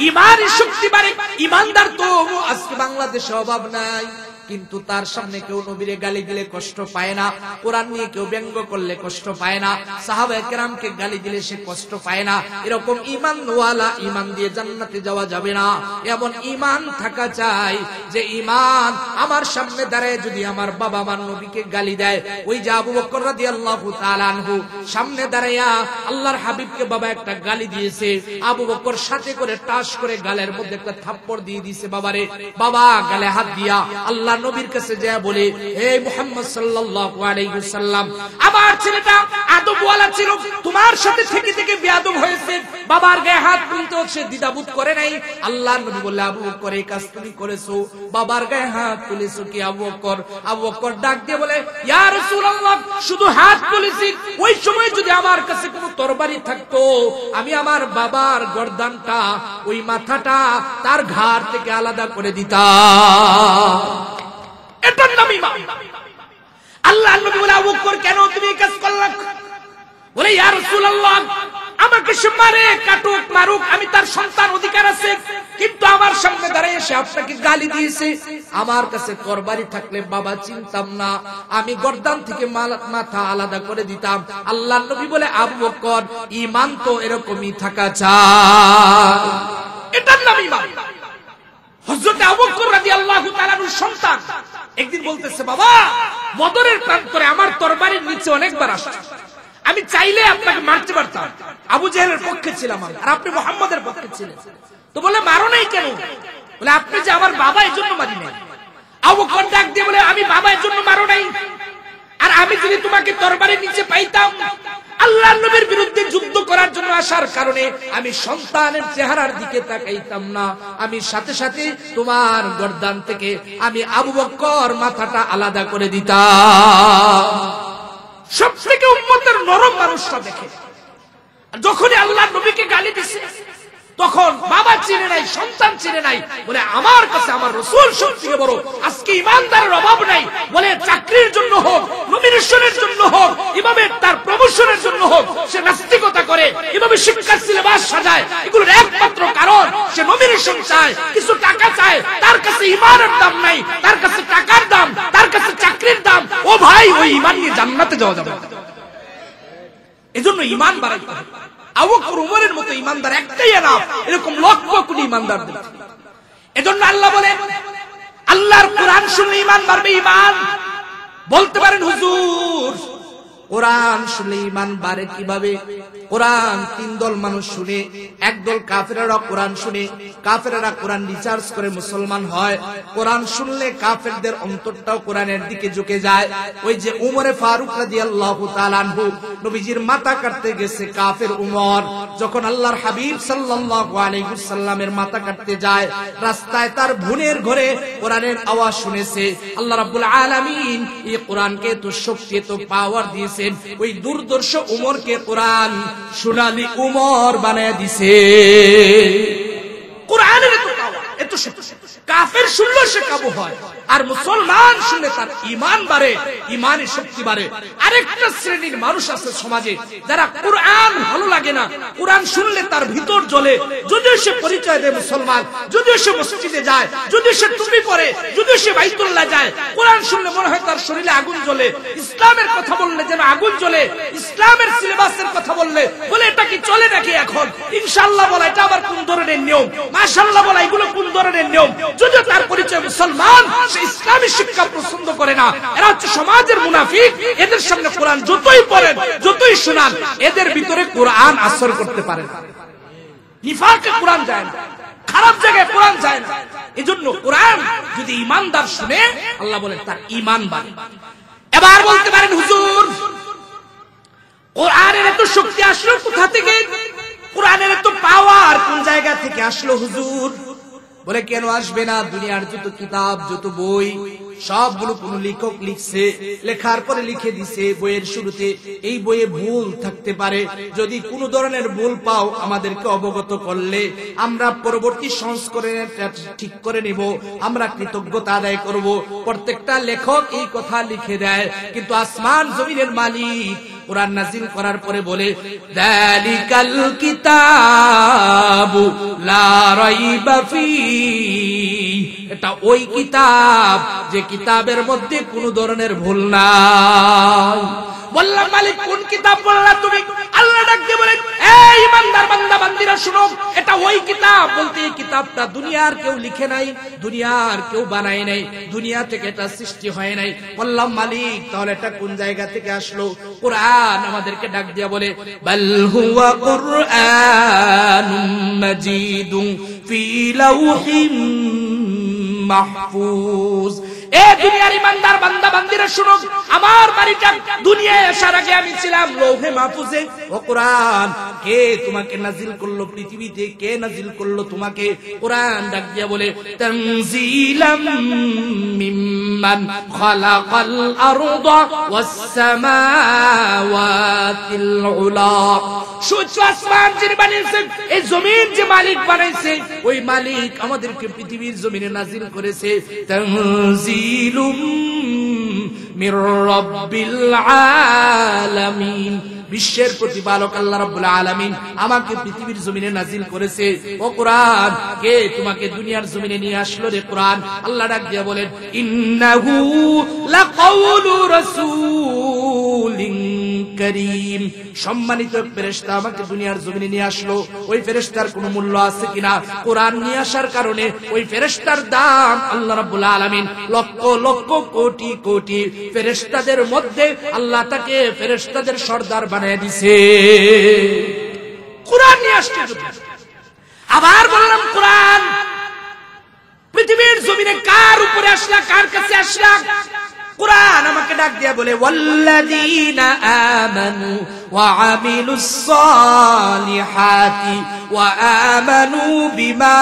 ঈমানের শক্তি বাড়ে। ঈমানদার তো আজকে বাংলাদেশে অভাব নাই, কিন্তু তার সামনে কেউ নবীরে গালি দিলে কষ্ট পায় না, কোরআন নিয়ে কেউ ব্যঙ্গ করলে কষ্ট পায় না, সাহাবায়ে কেরামকে গালি দিলে সে কষ্ট পায় না। এরকম ঈমানওয়ালা ঈমান দিয়ে জান্নাতে যাওয়া যাবে না। এমন ঈমান থাকা চাই যে ঈমান আমার সামনে দাঁড়ায় যদি আমার বাবা আমার নবীকে গালি দেয়, ওই যে আবু বকর রাদিয়াল্লাহু তাআলা আনহু সামনে দাঁড়ায়া আল্লাহর হাবিবকে বাবা একটা গালি দিয়েছে, আবু বকর সাথে করে টাস করে গালের মধ্যে একটা থাপ্পড় দিয়ে দিয়েছে বাবারে। বাবা গালে হাত দিয়া আল্লাহ নবীর কাছে যায় বলে, হে মুহাম্মদ সাল্লাল্লাহু আলাইহি ওয়াসাল্লাম, আমার ছেলেটা আদবওয়ালা ছিল, তোমার সাথে থেকে থেকে বেয়াদব হয়েছে। বাবার গায়ে হাত তুলতে হচ্ছে, দ্বিধাবোধ করে নাই। আল্লাহর নবী বলে, আবু বকর এই কাজ তুমি করেছো, বাবার গায়ে হাত তুলেছো কি আবু বকর? আবু বকর ডাক দিয়ে বলে, ইয়া রাসূলুল্লাহ, শুধু হাত তুলেছি, ওই সময় যদি আমার কাছে কোনো তরবারি থাকতো, আমি আমার বাবার গর্দানটা, ওই মাথাটা তার ঘাড় থেকে আলাদা করে দিতাম। এটার নাম ঈমান। আল্লাহর নবী বলে, আবু বকর কেন তুমি এই কাজ করলা? বলে, ইয়া রাসূলুল্লাহ, আমাকে সে মারে কাটুক মারুক, আমি তার সন্তান, অধিকার আছে, কিন্তু আমার সামনে দাঁড়িয়ে সে আপনাকে গালি দিয়েছে। আমার কাছে তরবারি থাকলে বাবা চিনতাম না, আমি গর্দান থেকে মাথা আলাদা করে দিতাম। আল্লাহর নবী বলে, আবু বকর ঈমান তো এরকমই থাকা চাই। এটার নাম ঈমান। হযরত আবু বকর রাদিয়াল্লাহু তাআলার সন্তান একদিন বলতেছে, বাবা বদরের প্রান্তরে আমার তরবারির নিচে অনেকবার আসছে, আমি চাইলে আপনাকে মারতে পারতাম, আবু জেহেলের পক্ষে ছিলাম আমি, আর আপনি মুহাম্মাদের পক্ষে ছিলেন, তো বলে মারো নাই কেন? বলে, আপনি যে আমার বাবা, এজন্য মারি নাই। আবু বকর ডাক দিয়ে বলে, আমি বাবা এজন্য মারো নাই, আর আমি যদি তোমাকে তরবারির নিচে পাইতাম, আল্লাহর নবীর বিরুদ্ধে যুদ্ধ করার জন্য আসার কারণে আমি সন্তানের চেহারার দিকে তাকাইতাম না, আমি সাথে সাথে তোমার গর্দান থেকে আমি আবু বকর মাথাটা আলাদা করে দিতাম। সবথেকে উম্মতের নরম মানুষটা দেখে, যখনই আল্লাহর নবীকে গালি দিছে, তখন বাবা চিনে নাই, সন্তান চিনে নাই, বলে আমার কাছে আমার রাসূল সবথেকে বড়। আজকে ঈমানদারের অভাব নাই, বলে চাকরির জন্য হোক, নমিনেশনের জন্য হোক, এভাবে তার প্রমোশনের জন্য হোক, সে নাস্তিকতা করে, এভাবে শিক্ষার সিলেবাস সাজায়। এগুলোর একমাত্র কারণ সে নমিনেশন চায়, কিছু টাকা চায়, তার কাছে ঈমানের দাম নাই, তার কাছে টাকার দাম, তার কাছে চাকরির দাম। ও ভাই, ওই ঈমান নিয়ে জান্নাতে যাওয়া যাবে। এজন্য ঈমান বাড়াইতে হবে। আবু বকর উমরের মতো ঈমানদার একটাই এনাফ, এরকম লক্ষ কোটি ঈমানদার। এজন্য আল্লাহ বলেন, আল্লাহর কোরআন শুনলে ঈমান বাড়বে। ঈমান বলতে পারেন হুজুর কোরআন শুনলে ঈমান বাড়ে কিভাবে? কোরআন তিন দল মানুষ শুনে, একদল কাফেররা কোরআন শুনে, কাফেররা কোরআন রিসার্চ করে মুসলমান হয়। কোরআন শুনলে কাফেরদের অন্তরটাও কোরআনের দিকে ঝুঁকে যায়। ওই যে উমরে ফারুক রাদিয়াল্লাহু তাআলা আনহু নবীজির মাথা কাটতে গেছে কাফের উমর, যখন আল্লাহর হাবিব সাল্লাল্লাহু আলাইহি ওয়াসাল্লামের মাথা কাটতে যায়, রাস্তায় তার বোনের ঘরে কোরআনের আওয়াজ শুনেছে। আল্লাহ রাব্বুল আলামিন এই কোরআনকে তো শক্তি, তো পাওয়ার দিয়েছেন, ওই দুর্দর্শ উমরকে কোরআন সোনালী উমর বানায় দিছে। কোরআনের এত শক্তি, কাফের শুনলে সে কাবু হয়, আর মুসলমান শুনলে তার ঈমান বাড়ে, ঈমানের শক্তি বাড়ে। আরেকটা শ্রেণীর মানুষ আছে সমাজে, যারা কোরআন ভালো লাগে না, কোরআন শুনলে তার ভিতর জ্বলে, যদিও সে পরিচয় দেয় মুসলমান, যদিও সে মসজিদে যায়, যদিও সে টুপি পরে, যদিও সে বাইতুল্লাহ যায়, কোরআন শুনলে মনে হয় তার শরীরে আগুন জ্বলে। ইসলামের কথা বললে যেন আগুন জ্বলে, ইসলামের সিলেবাসের কথা বললে বলে এটা কি চলে নাকি এখন? ইনশাআল্লাহ বলা এটা আবার কোন ধরনের নিয়ম, মাশাআল্লাহ বলা এগুলো কোন ধরনের নিয়ম? যদিও তার পরিচয় মুসলমান, সে ইসলামী শিক্ষা পছন্দ করে না। এরা হচ্ছে সমাজের মুনাফিক। এদের সামনে কোরআন যতই পড়েন, যতই শোনান, এদের ভিতরে কোরআন আসর করতে পারে না। নিফাকে কোরআন যায় না, খারাপ জায়গায় কোরআন যায় না। এজন্য কোরআন যদি ঈমানদার শুনে, আল্লাহ বলেন তার ঈমান বাড়ে। এবার বলতে পারেন হুজুর, কোরআনের এত শক্তি আসলো কোথা থেকে? কোরআনের এত পাওয়ার কোন জায়গা থেকে আসলো হুজুর? বলে কেন আসবে না? দুনিয়ার যত কিতাব, যত বই, সবগুলো কোন লেখক লিখছে, লেখার পরে লিখে দিছে বইয়ের শুরুতে এই বইয়ে ভুল থাকতে পারে। যদি কোন ধরনের ভুল পাও আমাদেরকে অবগত করলে আমরা পরবর্তী সংস্করণে ঠিক করে নেব, আমরা কৃতজ্ঞতা আদায় করব। প্রত্যেকটা লেখক এই কথা লিখে দেয়, কিন্তু আসমান জমিনের মালিক কোরআন নাযিল করার পরে বলে যালিকাল কিতাবু লা রাইবা ফীহি, এটা ওই কিতাব যে কিতাবের মধ্যে কোনো ধরনের ভুল নাই। বললাম মালিক কোন কিতাব বললা তুমি? আল্লাহ ডাক দিয়ে বলেন, এই ইমানদার বান্দা বান্দিরা শুনো, এটা ওই কিতাব। বলতে এই কিতাবটা দুনিয়ার কেউ লিখে নাই, দুনিয়ার কেউ বানায় নাই, দুনিয়া থেকে এটা সৃষ্টি হয় নাই। বললাম মালিক তাহলে এটা কোন জায়গা থেকে আসলো? কোরআন আমাদেরকে ডাক দিয়া বলে বাল হুয়া কুরআনুম মাজিদুন ফি লাউহিম মাহফুজ। এ দুনিয়ার ইমানদার বান্দা বান্দিরা শুনো, আমার বাড়িটা দুনিয়ায় আসার আগে আমি ছিলাম লৌহে মাহফুজে। ও কোরআন, কে তোমাকে নাজিল করলো পৃথিবীতে? কে নাজিল করলো তোমাকে? কোরআন ডাক দিয়া বলে তানজিলাম মিম্মান খালাকাল আরদা ওয়াস সামাওয়াতিল উলা। সূর্য আসমান যিনি বানিয়েছেন, এই জমিন যে মালিক বানাইছে, ওই মালিক আমাদেরকে পৃথিবীর জমিনে নাজিল করেছে। তানজিলুম মির রাব্বিল আলামিন, বিশ্বের প্রতিপালক আল্লাহ রাব্বুল আলামিন আমাকে পৃথিবীর জমিনে নাজিল করেছে। ও কোরআন, কে তোমাকে দুনিয়ার জমিনে নিয়ে আসলো রে কোরআন? আল্লাহ ডাক দিয়া বলেন ইন্নাহু লাকাউলু রাসূলিন কারীম, সম্মানিত ফেরেশতা আমাকে দুনিয়ার জমিনে নিয়ে আসলো। ওই ফেরেশতার কোনো মূল্য আছে কিনা? কোরআন নিয়ে আসার কারণে ওই ফেরেশতার দাম আল্লাহ রাব্বুল আলামিন লক্ষ লক্ষ কোটি কোটি ফেরেশতাদের মধ্যে আল্লাহ তাকে ফেরেশতাদের সর্দার বানিয়ে দিয়েছে। কোরআন নিয়ে আসছে। আবার বললাম কোরআন পৃথিবীর জমিনে কার উপরে আসলা, কার কাছে আসলা? কোরআন আমাকে ডাক দিয়া বলে ওয়াল্লাযীনা আমানু ওয়া আমিলুস সালিহাতি ওয়া আমানু বিমা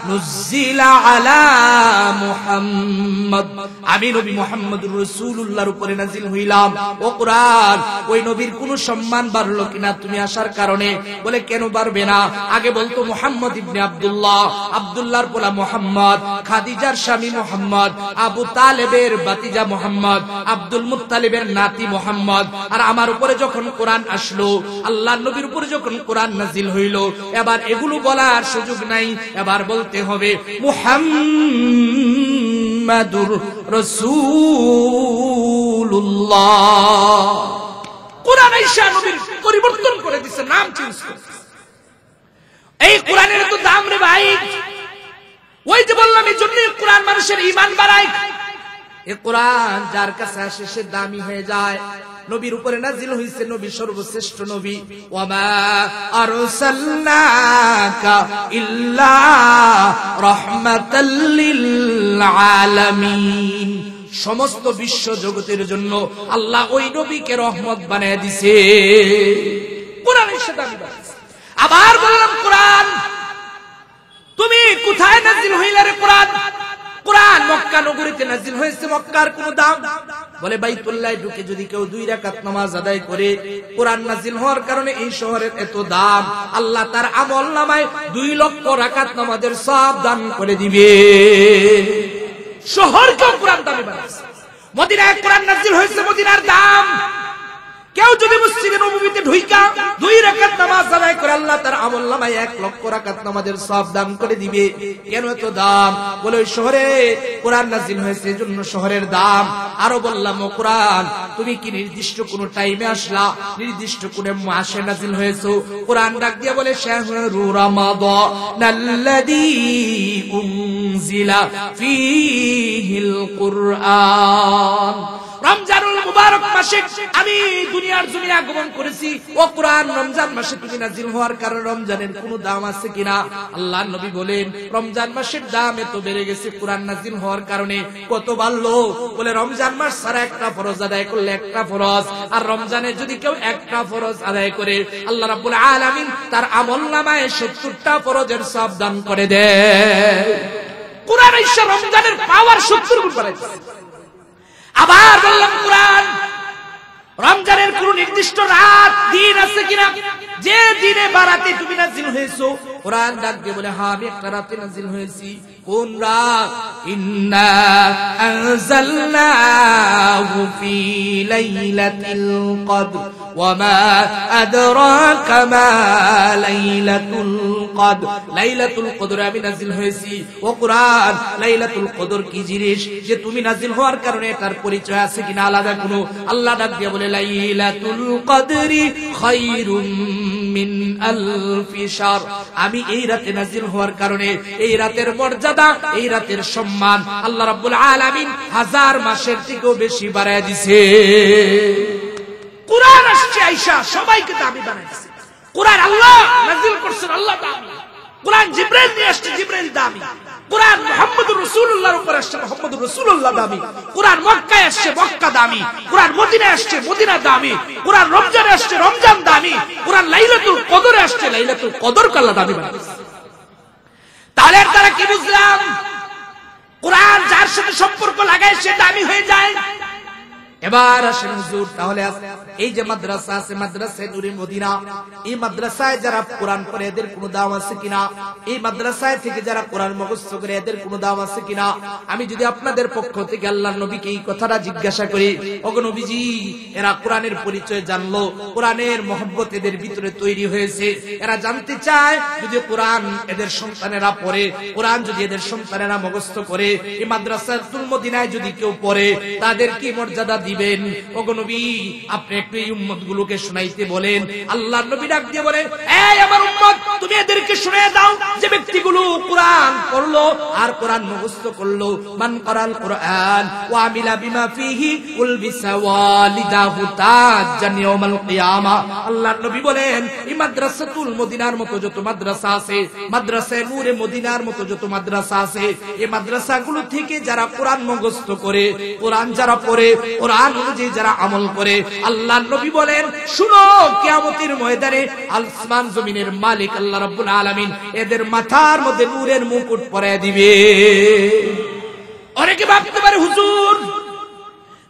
নুজিলা আলা মুহাম্মদ। আমি নবী মুহাম্মদুর রাসূলুল্লাহর উপরে নাজিল হইলাম। ও কোরআন, ওই নবীর কোন সম্মান বাড়লো কিনা তুমি আসার কারণে? বলে কেন বাড়বে না? আগে বলতো মুহাম্মদ ইবনে আব্দুল্লাহ, আব্দুল্লাহর পোলা মুহাম্মদ, খাদিজার স্বামী মুহাম্মদ, আবু তালেবের ভাতিজা মুহাম্মদ, আব্দুল মুত্তালিবের নাতি মুহাম্মদ। আর আমার উপরে যখন কোরআন আসলো, আল্লাহর নবীর উপরে যখন কোরআন নাজিল হইল, এবার এগুলো বলার সুযোগ নাই। এবার বলতে হবে মুহাম্মাদুর রাসূলুল্লাহ। কোরআন আইসা নবীর পরিবর্তন করে দিছে, নাম চেঞ্জ করেছে। এই কোরআনের তো দাম রে ভাই। ওই যে বললাম এই জন্য কোরআন মানুষের ঈমান বাড়ায়। এই কোরআন যার কাছে আসে সে দামি হয়ে যায়। নবীর উপরে নাজিল হইছে, নবী সর্বশ্রেষ্ঠ নবী। ওয়ামা আরসালনাকা ইল্লা রাহমাতাল লিল আলামিন, সমস্ত বিশ্ব জগতের জন্য আল্লাহ ওই নবীকে রহমত বানায় দিছে। কোরআন এসে দামি বাড়াইছে। আবার বললাম কোরআন তুমি কোথায় নাজিল হইলা রে কোরআন? কোরআন মক্কা নগরীতে নাজিল হয়েছে। মক্কার কোন দাম? বলে বাইতুল্লাহে ঢুকে যদি কেউ 2 রাকাত নামাজ আদায় করে, কোরআন নাজিল হওয়ার কারণে এই শহরের এত দাম, আল্লাহ তার আমলনামায় 2 লক্ষ রাকাত নামাজের সওয়াব দান করে দিবে। শহরকে কোরআন দামি বানাইছে। মদিনায় কোরআন নাজিল হয়েছে, মদিনার দাম। কেউ যদি মসজিদে নববীতে ঢুইকা 2 রাকাত নামাজ আদায় করে আল্লাহ তার আমলনামায় 1 লক্ষ রাকাত নামাজের সওয়াব দান করে দিবে। কেন এত দাম? বলে ওই শহরে কোরআন নাযিল হয়েছে এজন্য শহরের দাম। আরো বললাম ও কোরআন তুমি কি নির্দিষ্ট কোন টাইমে আসলা, নির্দিষ্ট কোন মাসে নাযিল হয়েছে? কোরআন ডাক দিয়ে বলে শাহরু রামাদানাল্লাযী উনজিলা ফীহিল কুরআন। রমজানুল মুবারক মাসে আমি দুনিয়ার জমিনে আগমন করেছি। ও কোরআন রমজান মাসে তুমি নাযিল হওয়ার কারণে রমজানের কোনো দাম আছে কিনা? আল্লাহর নবী বলেন রমজান মাসের দাম এত বেড়ে গেছে কোরআন নাযিল হওয়ার কারণে। কত বাড়লো? বলে রমজান মাস ছাড়া একটা ফরজ আদায় করলে একটা ফরজ, আর রমজানে যদি কেউ একটা ফরজ আদায় করে আল্লাহ রাব্বুল আলামিন তার আমলনামায় 70টা ফরজের সওয়াব দান করে দেয়। কোরআন এসে রমজানের পাওয়ার 70 গুণ বাড়াইছে। আবার বললাম কোরআন রমজানের কোন নির্দিষ্ট রাত দিন আছে কিনা যে দিনে বারাতে তুমি নাযিল হয়েছো? কোরআন ডাক দিয়ে বলে হ্যাঁ আমি একটা রাতে নাযিল হয়েছি। কোন রাত? ইন্না আনজালনাহু ফি লাইলাতিল কদর ওয়া মা আদরাকা মা লাইলাতুল কদর। লাইলাতুল কদরে আমি নাযিল হয়েছি। ও কোরআন লাইলাতুল কদর কি জিনিস যে তুমি নাযিল হওয়ার কারণে এটার পরিচয় আছে কিনা আলাদা কোনো? আল্লাহ ডাক দিয়ে বলে লাইলাতুল কদরি খায়রুম মিন আলফি শাহর। আমি এই রাতে নাযিল হওয়ার কারণে এই রাতের মর্যাদা, এই রাতের সম্মান আল্লাহ রাব্বুল আলামিন 1000 মাসের থেকেও বেশি বাড়ায় দিয়েছে। কোরআন আসছে আয়েশা সবাইকে দামি বানাইছে। কোরআন আল্লাহ নাযিল করছেন, আল্লাহ দামি। কোরআন জিবরাইল নিয়ে আসছে, জিবরাইল দামি। কোরআন মুহাম্মদুর রাসূলুল্লাহর উপর আসছে, মুহাম্মদুর রাসূলুল্লাহ দামি। কোরআন মক্কায় আসছে, মক্কা দামি। কোরআন মদিনায় আসছে, মদিনা দামি। কোরআন রমজানে আসছে, রমজান দামি। কোরআন লাইলাতুল কদরে আসছে, লাইলাতুল কদরকে আল্লাহ দামি বানাইছে। তাহলে তারা কি বুঝলাম? কোরআন যার সাথে সম্পর্ক লাগায় সে দামি হয়ে যায়। এবার আসেন হুজুর তাহলে এই যে মাদ্রাসা আছে মাদ্রাসায়ে নূরে মদিনা, এই মাদ্রাসায় যারা কোরআন পড়ে এদের কোনো দাম আছে কিনা? এই মাদ্রাসায় থেকে যারা কোরআন মুখস্থ করে এদের কোনো দাম আছে কিনা? আমি যদি আপনাদের পক্ষ থেকে আল্লাহর নবীকে এই কথাটা জিজ্ঞাসা করি, ওগো নবীজি এরা কোরআনের পরিচয় জানলো, কোরআনের মহব্বত এদের ভিতরে তৈরি হয়েছে, এরা জানতে চায় যদি কোরআন এদের সন্তানেরা পড়ে, কোরআন যদি এদের সন্তানেরা মুখস্থ করে, এই মাদ্রাসাতুল মদিনায় যদি কেউ পড়ে তাদের কি মর্যাদা দিবেন? ওগো নবী আপনি একটু এই উম্মত গুলোকে শুনাইতে বলেন। আল্লাহর নবী ডাক দিয়ে বলেন এই আমার উম্মত তুমি এদেরকে শুনিয়ে দাও যে ব্যক্তিগুলো কোরআন পড়লো আর কোরআন মুখস্থ করলো, মান করাল কোরআন ওয়া আমিলা বিমা ফিহি উলবিসা ওয়ালিদাহু তাজ্জান ইয়াউমাল কিয়ামা। আল্লাহর নবী বলেন এই মাদ্রাসাতুল মদিনার মতো যত মাদ্রাসা আছে, মাদ্রাসায়ে নূরে মদিনার মতো যত মাদ্রাসা আছে, এই মাদ্রাসাগুলো থেকে যারা কোরআন মুখস্থ করে, কোরআন যারা পড়ে, কোরআন অনুযায়ী যারা আমল করে, আল্লাহর নবী বলেন শুনো কিয়ামতের ময়দানে আসমান জমিনের মালিক আল্লাহ রাব্বুল আলামিন এদের মাথার মধ্যে নূরের মুকুট পরায় দিবে। অনেকে ভাবতে পারে হুজুর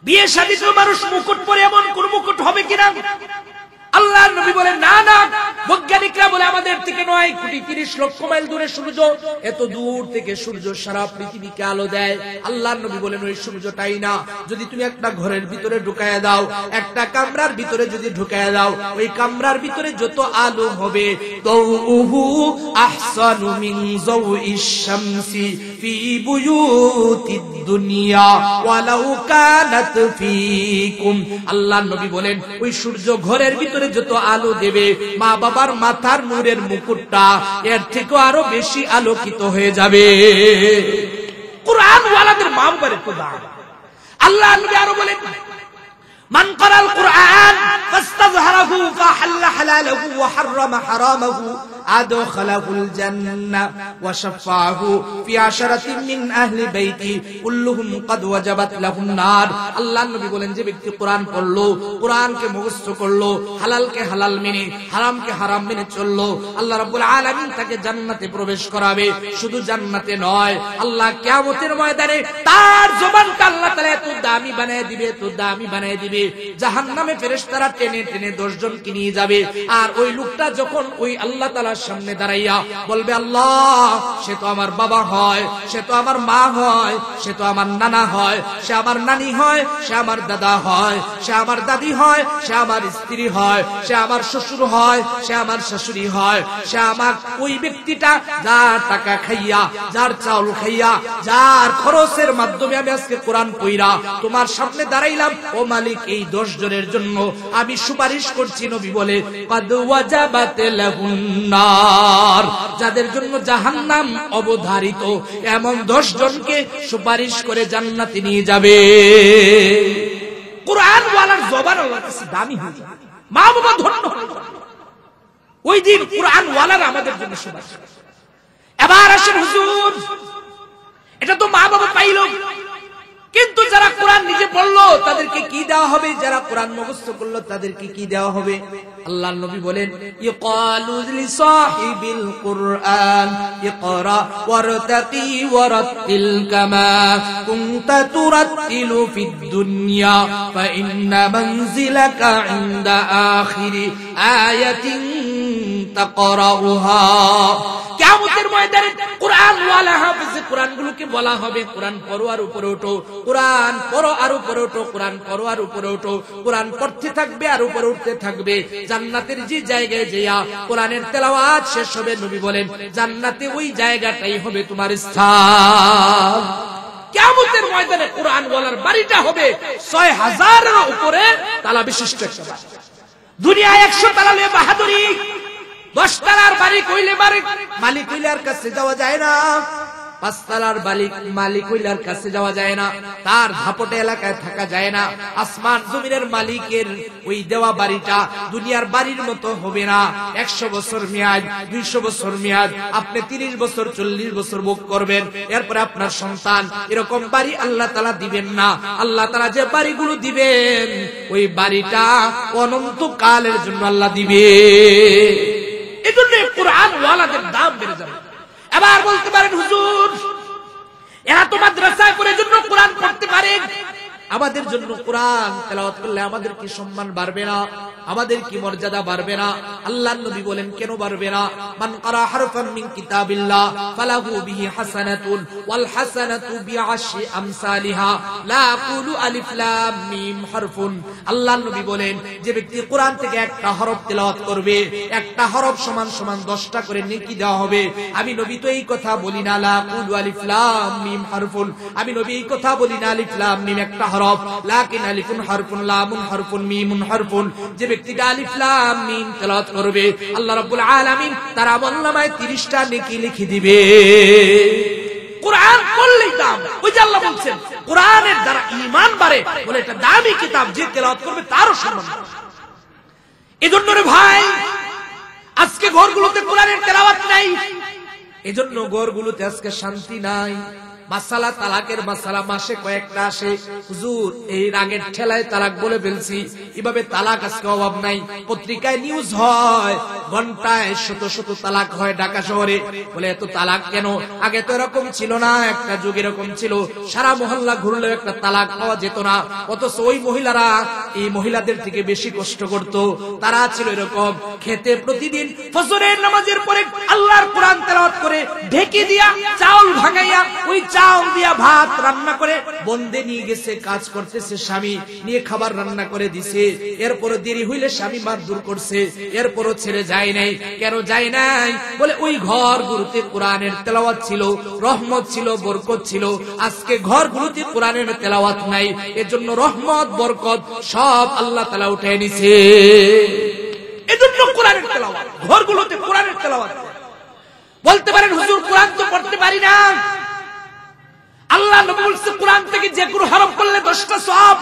বিয়ে শাদীতে মানুষ মুকুট পরে এমন কোন মুকুট হবে কিনা? আল্লাহর নবী বলেন না না, বৈজ্ঞানিকরা বলে আমাদের থেকে 9 কোটি 30 লক্ষ মাইল দূরে সূর্য, এত দূর থেকে সূর্য সারা পৃথিবীকে আলো দেয়। আল্লাহর নবী বলেন ওই সূর্যটাই না, যদি তুমি একটা ঘরের ভিতরে ঢুকায়া দাও, একটা কামরার ভিতরে যদি ঢুকায়া দাও, ওই কামরার ভিতরে যত আলো হবে তাউহু আহসানু মিন যাওইশ শামসি ফি বুয়ুতিদ দুনিয়া ওয়ালাউ কানাত ফীকুম। আল্লাহর নবী বলেন ওই সূর্য ঘরের ভিতরে যত আলো দেবে, মা বাবার মাথার নূরের মুকুটটা এর থেকে আরো বেশি আলোকিত হয়ে যাবে। কোরআন ওয়ালাদের মা বাবার একটু দাম। আল্লাহ নবী আরো বলেন মান ক্বারাল কুরআন ফাস্তাযহারাহু ফাহাল্লা হালালাহু ওয়া হাররামা হারামাহু আদখালাহুল জান্নাহ ওয়া শাফাআহু ফি আশরাতিন মিন আহলি বাইতি কুল্লুহুম ক্বাদ ওয়াজাবাত লাহুন নার। আল্লাহর নবী বলেন যে ব্যক্তি কোরআন পড়লো, কোরআনকে মুখস্থ করলো, হালালকে হালাল মেনে হারামকে হারাম মেনে চললো, আল্লাহ রাব্বুল আলামিন তাকে জান্নাতে প্রবেশ করাবে। শুধু জান্নাতে নয়, আল্লাহ কিয়ামতের ময়দানে তার জবানটা আল্লাহ তাআলা এত দামি বানায় দিবে, এত দামি বানায় দিবে, জাহান্নামে ফেরেশতারা টেনে টেনে 10 জনকে নিয়ে যাবে। আর ওই লোকটা যখন ওই আল্লাহ তাআলার সামনে দাঁড়াইয়া বলবে, আল্লাহ সে তো আমার বাবা হয়, সে তো আমার মা হয়, সে তো আমার নানা হয়, সে আমার নানি হয়, সে আমার দাদা হয়, সে আমার দাদি হয়, সে আমার স্ত্রী হয়, সে আমার শ্বশুর হয়, সে আমার শাশুড়ি হয়, সে আমার ওই ব্যক্তিটা যার টাকা খাইয়া, যার চাউল খাইয়া, যার খরচের মাধ্যমে আমি আজকে কোরআন পড়া তোমার সামনে দাঁড়াইলাম। ও মালিক, এই 10 জনের জন্য আমি সুপারিশ করছি। নবী বলে, কাদ ওয়াজাবাত লাহুন নার, যাদের জন্য জাহান্নাম অবধারিত এমন 10 জনকে সুপারিশ করে জান্নাতে নিয়ে যাবে। কোরআন ওয়ালার জবান আল্লাহর কাছে দামি হয়ে যাবে, মা বাবা ধন্য ওই দিন কোরআন ওয়ালার আমাদের জন্য সুপারিশ। এবার আসেন হুজুর, এটা তো মা বাবা পাইল, কিন্তু যারা কোরআন নিজে পড়লো তাদেরকে কি দেওয়া হবে? যারা কোরআন মুখস্থ করলো তাদেরকে কি দেওয়া হবে? আল্লাহর নবী বলেন, ইকালু লিসাহিবিল কুরআন ইকরা ওয়ারতাকি ওয়ারাতিল কামা কুনতা তুরাতিলু ফিদ দুনিয়া ফা ইন্না মানজিলাকা ইনদা আখিরি আয়াতিন তাকরাউহা। কিয়ামতের ময়দানে কোরআন ওয়ালা হাফেজে কোরআনগুলোকে বলা হবে, কোরআন পড়ো আর উপরে ওঠো, কোরআন পড়ো আর উপরে ওঠো, কোরআন পড়ো আর উপরে ওঠো। কোরআন পড়তে থাকবে আর উপরে উঠতে থাকবে। জান্নাতের যে জায়গায় যেয়া কোরআনের তেলাওয়াত শেষ হবে, নবী বলেন জান্নাতে ওই জায়গাটাই হবে তোমার স্থান। কিয়ামতের ময়দানে কোরআন ওয়ালার বাড়িটা হবে 6000-এর উপরে তালা বিশিষ্ট একটা বাড়ি। দুনিয়ায় 100 তালা নিয়ে বাহাদুরি, 10 তালার বাড়ি কইলে মালিক কইলার কাছে যাওয়া যায় না, 5 তালার মালিক কইলার কাছে যাওয়া যায় না, তার ঝাপটে এলাকায় থাকা যায় না। আসমান জমিনের মালিকের ওই দেওয়া বাড়িটা দুনিয়ার বাড়ির মতো হবে না। 100 বছর মেয়াদ, 200 বছর মেয়াদ, আপনি 30 বছর 40 বছর ভোগ করবেন, এরপরে আপনার সন্তান। এরকম বাড়ি আল্লাহ তাআলা দিবেন না। আল্লাহ তাআলা যে বাড়িগুলো দিবেন ওই বাড়িটা অনন্তকালের জন্য আল্লাহ দিবে। এজন্য কোরআন ওয়ালাদের দাম বেড়ে যাবে। এবার বলতে পারেন, হুজুর এরা তো মাদ্রাসায় পড়ে জন্য কোরআন পড়তে পারে, আমাদের জন্য কোরআন তেলাওয়াত করলে আমাদের কি সম্মান বাড়বে না? আমাদের কি মর্যাদা বাড়বে না? আল্লাহর নবী বলেন, কেন বাড়বে না? মান ক্বারা হারফান মিন কিতাবিল্লাহ ফালাহু বিহি হাসানাতুন ওয়াল হাসানাতু বিআশরি আমসালিহা লা আকুলু আলিফ লাম মিম হারফুন। আল্লাহর নবী বলেন, যে ব্যক্তি কোরআন থেকে একটা হরফ তেলাওয়াত করবে, একটা হরফ সমান সমান 10টা করে নেকি দেওয়া হবে। আমি নবী তো এই কথা বলি না লা আকুলু আলিফ লাম মিম হারফুন, আমি নবী এই কথা বলি না আলিফ লাম মিম একটা হরফ, লাকিন আলিফুন হারফুন লামুন হারফুন মিমুন হারফুন। যে ব্যক্তিটা আলিফ লাম মিম তেলাওয়াত করবে, আল্লাহ রাব্বুল আলামিন তার আমলনামায় 30টা নেকি লিখে দিবে। কোরআন পড়লেই দাম। ওই যে আল্লাহ বলছেন কোরআনের দ্বারা ঈমান বাড়ে, বলে এটা দামি কিতাব, যে তেলাওয়াত করবে তারও সম্মান। এজন্য রে ভাই, আজকে ঘরগুলোতে কোরআনের তেলাওয়াত নাই, এজন্য ঘরগুলোতে আজকে শান্তি নাই। মাসালা তালাকের মাসালা মাসে কয়েকটা আসে, হুজুর এই রাগের ঠেলায় তালাক বলে ফেলছি, এভাবে তালাক আজকে অভাব নাই। পত্রিকায় নিউজ হয়, ঘন্টায় শত শত তালাক হয় ঢাকা শহরে। বলে এত তালাক কেন? আগে তো এরকম ছিল না, একটা যুগ এরকম ছিল সারা মহল্লা ঘুরলেও একটা তালাক পাওয়া যেত না। অথচ ওই মহিলারা এই মহিলাদের থেকে বেশি কষ্ট করত। তারা ছিল এরকম, খেতে প্রতিদিন ফজরের নামাজের পরে আল্লাহর কোরআন তেলাওয়াত করে ঢেকে দিয়া চাউল ভাঙাইয়া ওই চাউল দিয়া ভাত রান্না করে বন্দে নিয়ে গেছে, কাজ করতেছে, স্বামী নিয়ে খাবার রান্না করে দিছে। এরপর দেরি হইলে স্বামী মারধর করছে, এরপরও ছেড়ে যায় নাই। কেন যায় নাই? বলে ওই ঘরগুলোতে কোরআনের তেলাওয়াত ছিল, রহমত ছিল, বরকত ছিল। আজকে ঘরগুলোতে কোরআনের তেলাওয়াত নাই, এজন্য রহমত বরকত সব আল্লাহ তাআলা উঠে নিছে। এজন্য কোরআনের তেলাওয়াত, ঘরগুলোতে কোরআনের তেলাওয়াত। বলতে পারেন, হুজুর কোরআন তো পড়তে পারি না। আল্লাহ নবী বলেছেন কোরআন থেকে যে কোনো হরফ পড়লে 10টা সওয়াব।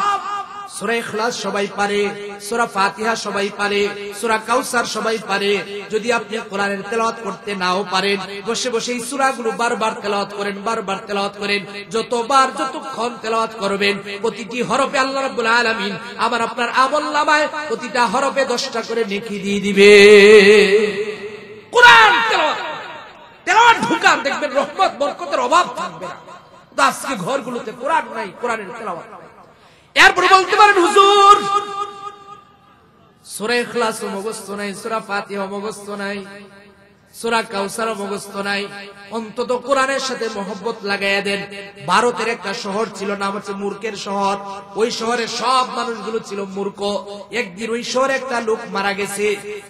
সূরা ইখলাস সবাই পারে, সূরা ফাতিহা সবাই পারে, সূরা কাউসার সবাই পারে। যদি আপনি কোরআনের তেলাওয়াত করতে নাও পারেন, বসে বসে এই সূরাগুলো বারবার তেলাওয়াত করেন, বারবার তেলাওয়াত করেন। যতবার যতক্ষণ তেলাওয়াত করবেন, প্রতিটি হরফে আল্লাহ রাব্বুল আলামিন আবার আপনার আমলনামায় প্রতিটা হরফে 10টা করে নেকি দিয়ে দিবে। কোরআন তেলাওয়াত ঢুকান, দেখবেন রহমত বরকতের অভাব থাকবে না। আজকে ঘরগুলোতে কোরআন নাই, কোরআনের তেলাওয়াত নাই। এরপর বলতে পারেন হুজুর সূরা ইখলাস মুখস্থ নাই, সূরা ফাতিহা মুখস্থ নাই, সূরা কাউসার মুখস্থ নাই, অন্তত কোরআনের সাথে মহব্বত লাগাইয়া দেন। ভারতের একটা শহর ছিল, নাম হচ্ছে মূর্খের শহর। ওই শহরে সব মানুষগুলো ছিল মূর্খ। একদিন ওই শহরে একটা লোক মারা গেছে।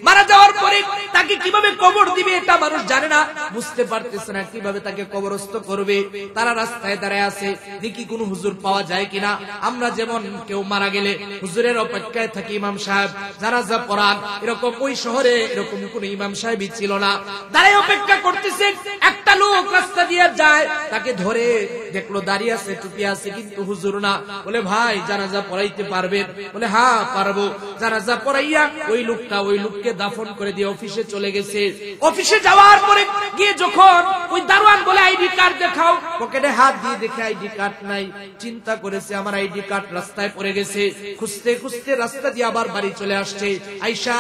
মারা যাওয়ার পরে তাকে কিভাবে কবর দিবে এটা মানুষ জানে না, বুঝতে পারতেছে না কিভাবে তাকে কবরস্থ করবে। তারা রাস্তায় দাঁড়ায় আছে, দেখি কোন হুজুর পাওয়া যায় কিনা। আমরা যেমন কেউ মারা গেলে হুজুরের অপেক্ষায় থাকি, ইমাম সাহেব জানাজা পড়ান, এরকম ওই শহরে এরকম কোন ইমাম সাহেবই ছিল না। দাঁড়ায় অপেক্ষা করতেছেন। একটা লোক রাস্তা দিয়ে যায়, তাকে ধরে দেখলো দাঁড়িয়ে আছে, টুপি আছে, কিন্তু হুজুর না। বলে ভাই জানাজা পড়াইতে পারবেন? বলে হ্যাঁ পারবো। জানাজা পড়াইয়া ওই লোককে দাফন করে দিয়ে অফিসে চলে গেছে। অফিসে যাওয়ার পরে গিয়ে যখন ওই দারোয়ান বলে আইডি কার্ড দেখাও, পকেটে হাত দিয়ে দেখে আইডি কার্ড নাই। চিন্তা করেছে আমার আইডি কার্ড রাস্তায় পড়ে গেছে। খুঁজতে খুঁজতে রাস্তা দিয়ে আবার বাড়ি চলে আসছে। আইসা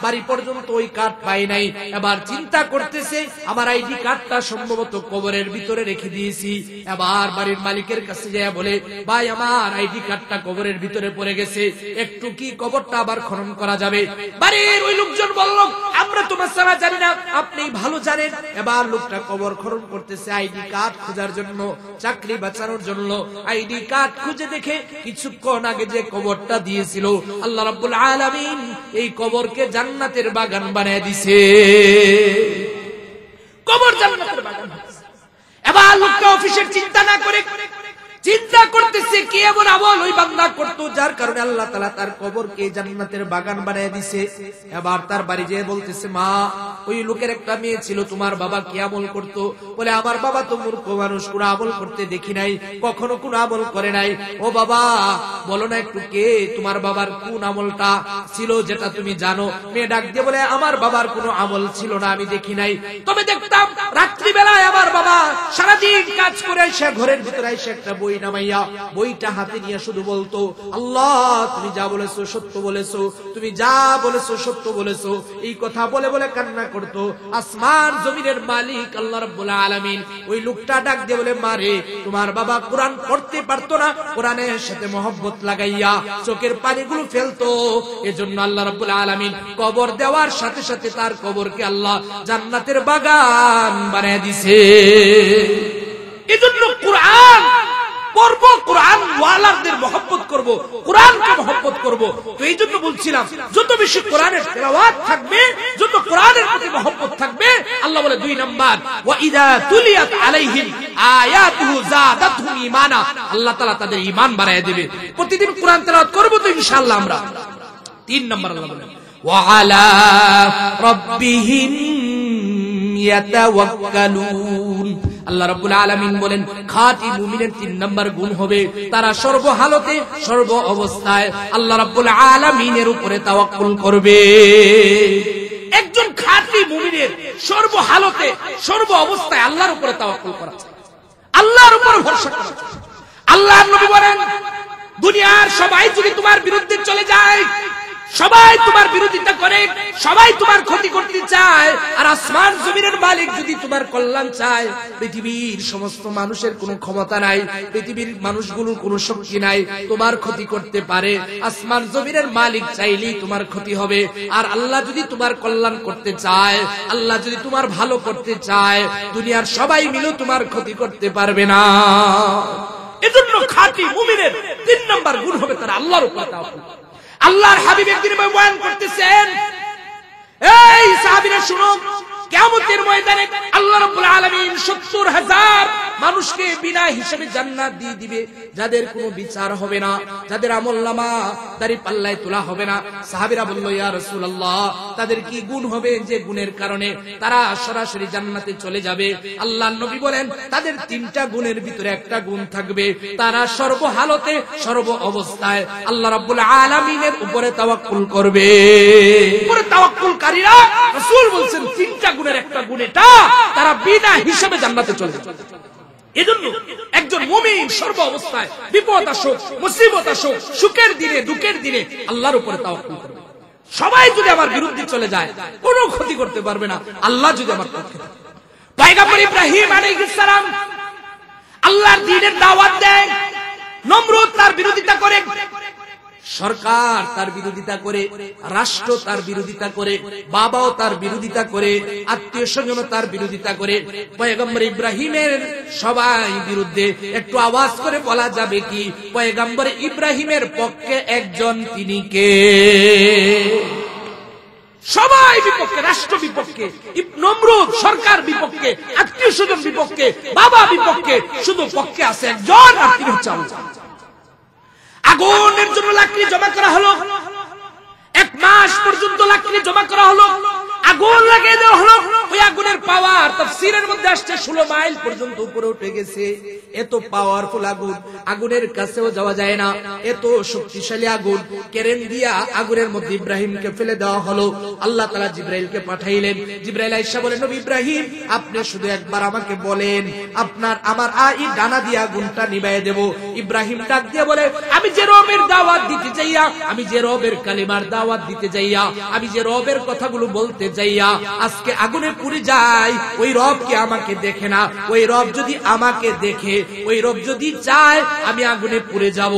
বাড়ি পর্যন্ত ওই কার্ড পাই নাই। এবার চিন্তা করতেছে আমার আইডি কার্ডটা সম্ভবত কবরের ভিতরে রেখে দিয়েছি। এবার বাড়ির মালিকের কাছে যায় বলে ভাই আমার আইডি কার্ডটা কবরের ভিতরে পড়ে গেছে, একটু কি কবরটা আবার খনন করা যাবে? বাড়ির ওই লোকজন বলল আমরা তো মাসালা জানি না, আপনি ভালো জানেন। এবার লোকটা কবর খনন করতেছে আইডি কার্ড খোঁজার জন্য, চাকরি বাঁচানোর জন্য। আইডি কার্ড খুঁজে দেখে কিছুক্ষণ আগে যে কবরটা দিয়েছিল আল্লাহ রাব্বুল আলামিন এই কবরকে জান্নাতের বাগান বানিয়ে দিয়েছে। কবর জান্নাতের বাগান। এবার লোকটা অফিসের চিন্তা না করে চিন্তা করতেছে কি এমন আমল ওই বান্দা করতো যার কারণে আল্লাহ তাআলা তার কবরকে জান্নাতের বাগান বানিয়ে দিয়েছে। এবার তার বাড়ি যেয়ে বলতেছে মা ওই লোকের একটা মেয়ে ছিল, তোমার বাবা কি আমল করতো? বলে আমার বাবা তো মূর্খ মানুষ, কোনো আমল করতে দেখি নাই, কখনো কোনো আমল করে নাই। ও বাবা বলো না একটু কে তোমার বাবার কোন আমলটা ছিল যেটা তুমি জানো? মেয়ে ডাক দিয়ে বলে আমার বাবার কোনো আমল ছিল না, আমি দেখি নাই। তবে দেখতাম রাত্রি বেলায় আমার বাবা সারাদিন কাজ করে এসে ঘরের ভিতরে এসে একটা বই নামাইয়া বইটা হাতে নিয়ে শুধু বলতো আল্লাহ তুমি যা বলেছো সত্য বলেছো, তুমি যা বলেছো সত্য বলেছো, এই কথা বলে বলে কান্না করতো। আসমান জমিনের মালিক আল্লাহ রাব্বুল আলামিন ওই লোকটা ডাক দিয়ে বলে মারে তোমার বাবা কোরআন পড়তে পারতো না, কোরআনের সাথে মহব্বত লাগাইয়া চোখের পানিগুলো ফেলতো। এজন্য আল্লাহ রাব্বুল আলামিন কবর দেওয়ার সাথে সাথে তার কবরকে আল্লাহ জান্নাতের বাগান বানিয়ে দিয়েছে। এজন্য কোরআন পড়ব, কোরআন ওয়ালাদের মহব্বত করব, কোরআনকে মহব্বত করব। তো এই জন্য বলছিলাম যত বেশি কোরআনের তেলাওয়াত থাকবে, যত কোরআনের প্রতি মহব্বত থাকবে, আল্লাহ বলে 2 নাম্বার ওয়া ইযা তুলিয়াত আলাইহিম আয়াতুহু যাদাতহুম ঈমানা, আল্লাহ তাআলা তাদের ঈমান বাড়ায় দিবে। প্রতিদিন কোরআন তেলাওয়াত করব তো ইনশাআল্লাহ আমরা। 3 নাম্বার আল্লাহ বলেন ওয়া আলা রাব্বিহিম ইয়াতাওয়াক্কালুন। আল্লাহ রাব্বুল আলামিন বলেন খাঁটি মুমিনের 3 নাম্বার গুণ হবে তারা সর্বহালতে সর্ব অবস্থায় আল্লাহ রাব্বুল আলামিনের উপরে তাওয়াক্কুল করবে। একজন খাঁটি মুমিনের সর্বহালতে সর্ব অবস্থায় আল্লাহর উপরে তাওয়াক্কুল করা, আল্লাহর উপর ভরসা করা। আল্লাহর নবী বলেন দুনিয়ার সবাই যদি তোমার বিরুদ্ধে চলে যায়, সবাই তোমার বিরোধিতা করে, সবাই তোমার ক্ষতি করতে চায়, আর আসমান জমিনের মালিক যদি তোমার কল্যাণ চায়, পৃথিবীর সমস্ত মানুষের কোনো ক্ষমতা নাই, পৃথিবীর মানুষগুলোর কোনো শক্তি নাই তোমার ক্ষতি করতে পারে। আসমান জমিনের মালিক চাইলেই তোমার ক্ষতি হবে। আর আল্লাহ যদি তোমার কল্যাণ করতে চায়, আল্লাহ যদি তোমার ভালো করতে চায়, দুনিয়ার সবাই মিলে তোমার ক্ষতি করতে পারবে না। এজন্য খাঁটি মুমিনের 3 নাম্বার গুণ হবে তারা আল্লাহর উপর তাওয়াক্কুল। আল্লাহর হাবিব একদিন বয়ান করতেছেন, এই সাহাবীরা শুনো, কিয়ামতের ময়দানে আল্লাহ রাব্বুল আলামিন ৭০,০০০ মানুষকে বিনা হিসাবে জান্নাত দিয়ে দিবে, যাদের কোনো বিচার হবে না, যাদের আমলনামা দাড়ি পাল্লায় তোলা হবে না। সাহাবীরা বলল ইয়া রাসূলুল্লাহ তাদের কি গুণ হবে যে গুণের কারণে তারা সরাসরি জান্নাতে চলে যাবে? আল্লাহর নবী বলেন তাদের 3টা গুণের ভিতরে একটা গুণ থাকবে, তারা সর্বহালতে সর্ব অবস্থায় আল্লাহ রাব্বুল আলামিনের উপরে তাওয়াক্কুল করবে। উপরে তাওয়াক্কুলকারীরা রাসূল বলছেন 3টা গুণের একটা গুণ এটা, তারা বিনা হিসাবে জান্নাতে চলে যাবে। এজন্য একজন মুমিন সর্ব অবস্থায় বিপদ আসুক মুসিবত আসুক, সুখের দিনে দুঃখের দিনে আল্লাহর উপরে তাওয়াক্কুল করবে। সবাই যদি আমার বিরুদ্ধে চলে যায় কোনো ক্ষতি করতে পারবে না, আল্লাহ যদি আমার পক্ষে থাকে। পয়গম্বর ইব্রাহিম আলাইহিস সালাম আল্লাহর দ্বীনের দাওয়াত দেয়, নমরুদ তার বিরোধিতা করে, সরকার তার বিরোধিতা করে, রাষ্ট্র তার বিরোধিতা করে, বাবাও তার বিরোধিতা করে, আত্মীয় স্বজন তার বিরোধিতা করে। পয়গম্বর ইব্রাহিমের সবাই বিরুদ্ধে একটু আওয়াজ করে বলা যাবে কি পয়গম্বর ইব্রাহিমের পক্ষে একজন তিনি কে? সবাই বিপক্ষে, রাষ্ট্র বিপক্ষে, নমরুদ সরকার বিপক্ষে, আত্মীয় স্বজন বিপক্ষে, বাবা বিপক্ষে, শুধু পক্ষে আছে একজন, আর তিনি হচ্ছে আল্লাহ। আগুনের জন্য লাকড়ি জমা করা হলো, 1 মাস পর্যন্ত লাকড়ি জমা করা হলো, আগুন লাগিয়ে দেওয়া হলো। ওই আগুনের পাওয়ার তাফসীরের মধ্যে আসছে 16 মাইল পর্যন্ত উপরে উঠে গেছে। এত পাওয়ারফুল আগুন, আগুনের কাছেও যাওয়া যায় না, এত শক্তিশালী আগুন। কেরেন দিয়া আগুনের মধ্যে ইব্রাহিমকে ফেলে দেওয়া হলো। আল্লাহ তাআলা জিবরাইলকে পাঠাইলেন। জিবরাইল আয়েশা বলেন, নবী ইব্রাহিম আপনি শুধু একবার আমাকে বলেন, আমার এই ডানা দিয়ে আগুনটা নিভাইয়ে দেব। ইব্রাহিম ডাক দিয়ে বলে, আমি যে রবের দাওয়াত দিতে যাইয়া, আমি যে রবের কালিমার দাওয়াত দিতে যাইয়া, আমি যে রবের কথাগুলো বলতে যাইয়া আজকে আগুনে পুড়ে যাই, ওই রব কি আমাকে দেখে না? ওই রব যদি আমাকে দেখে, ওই রব যদি চায় আমি আগুনে পুড়ে যাব,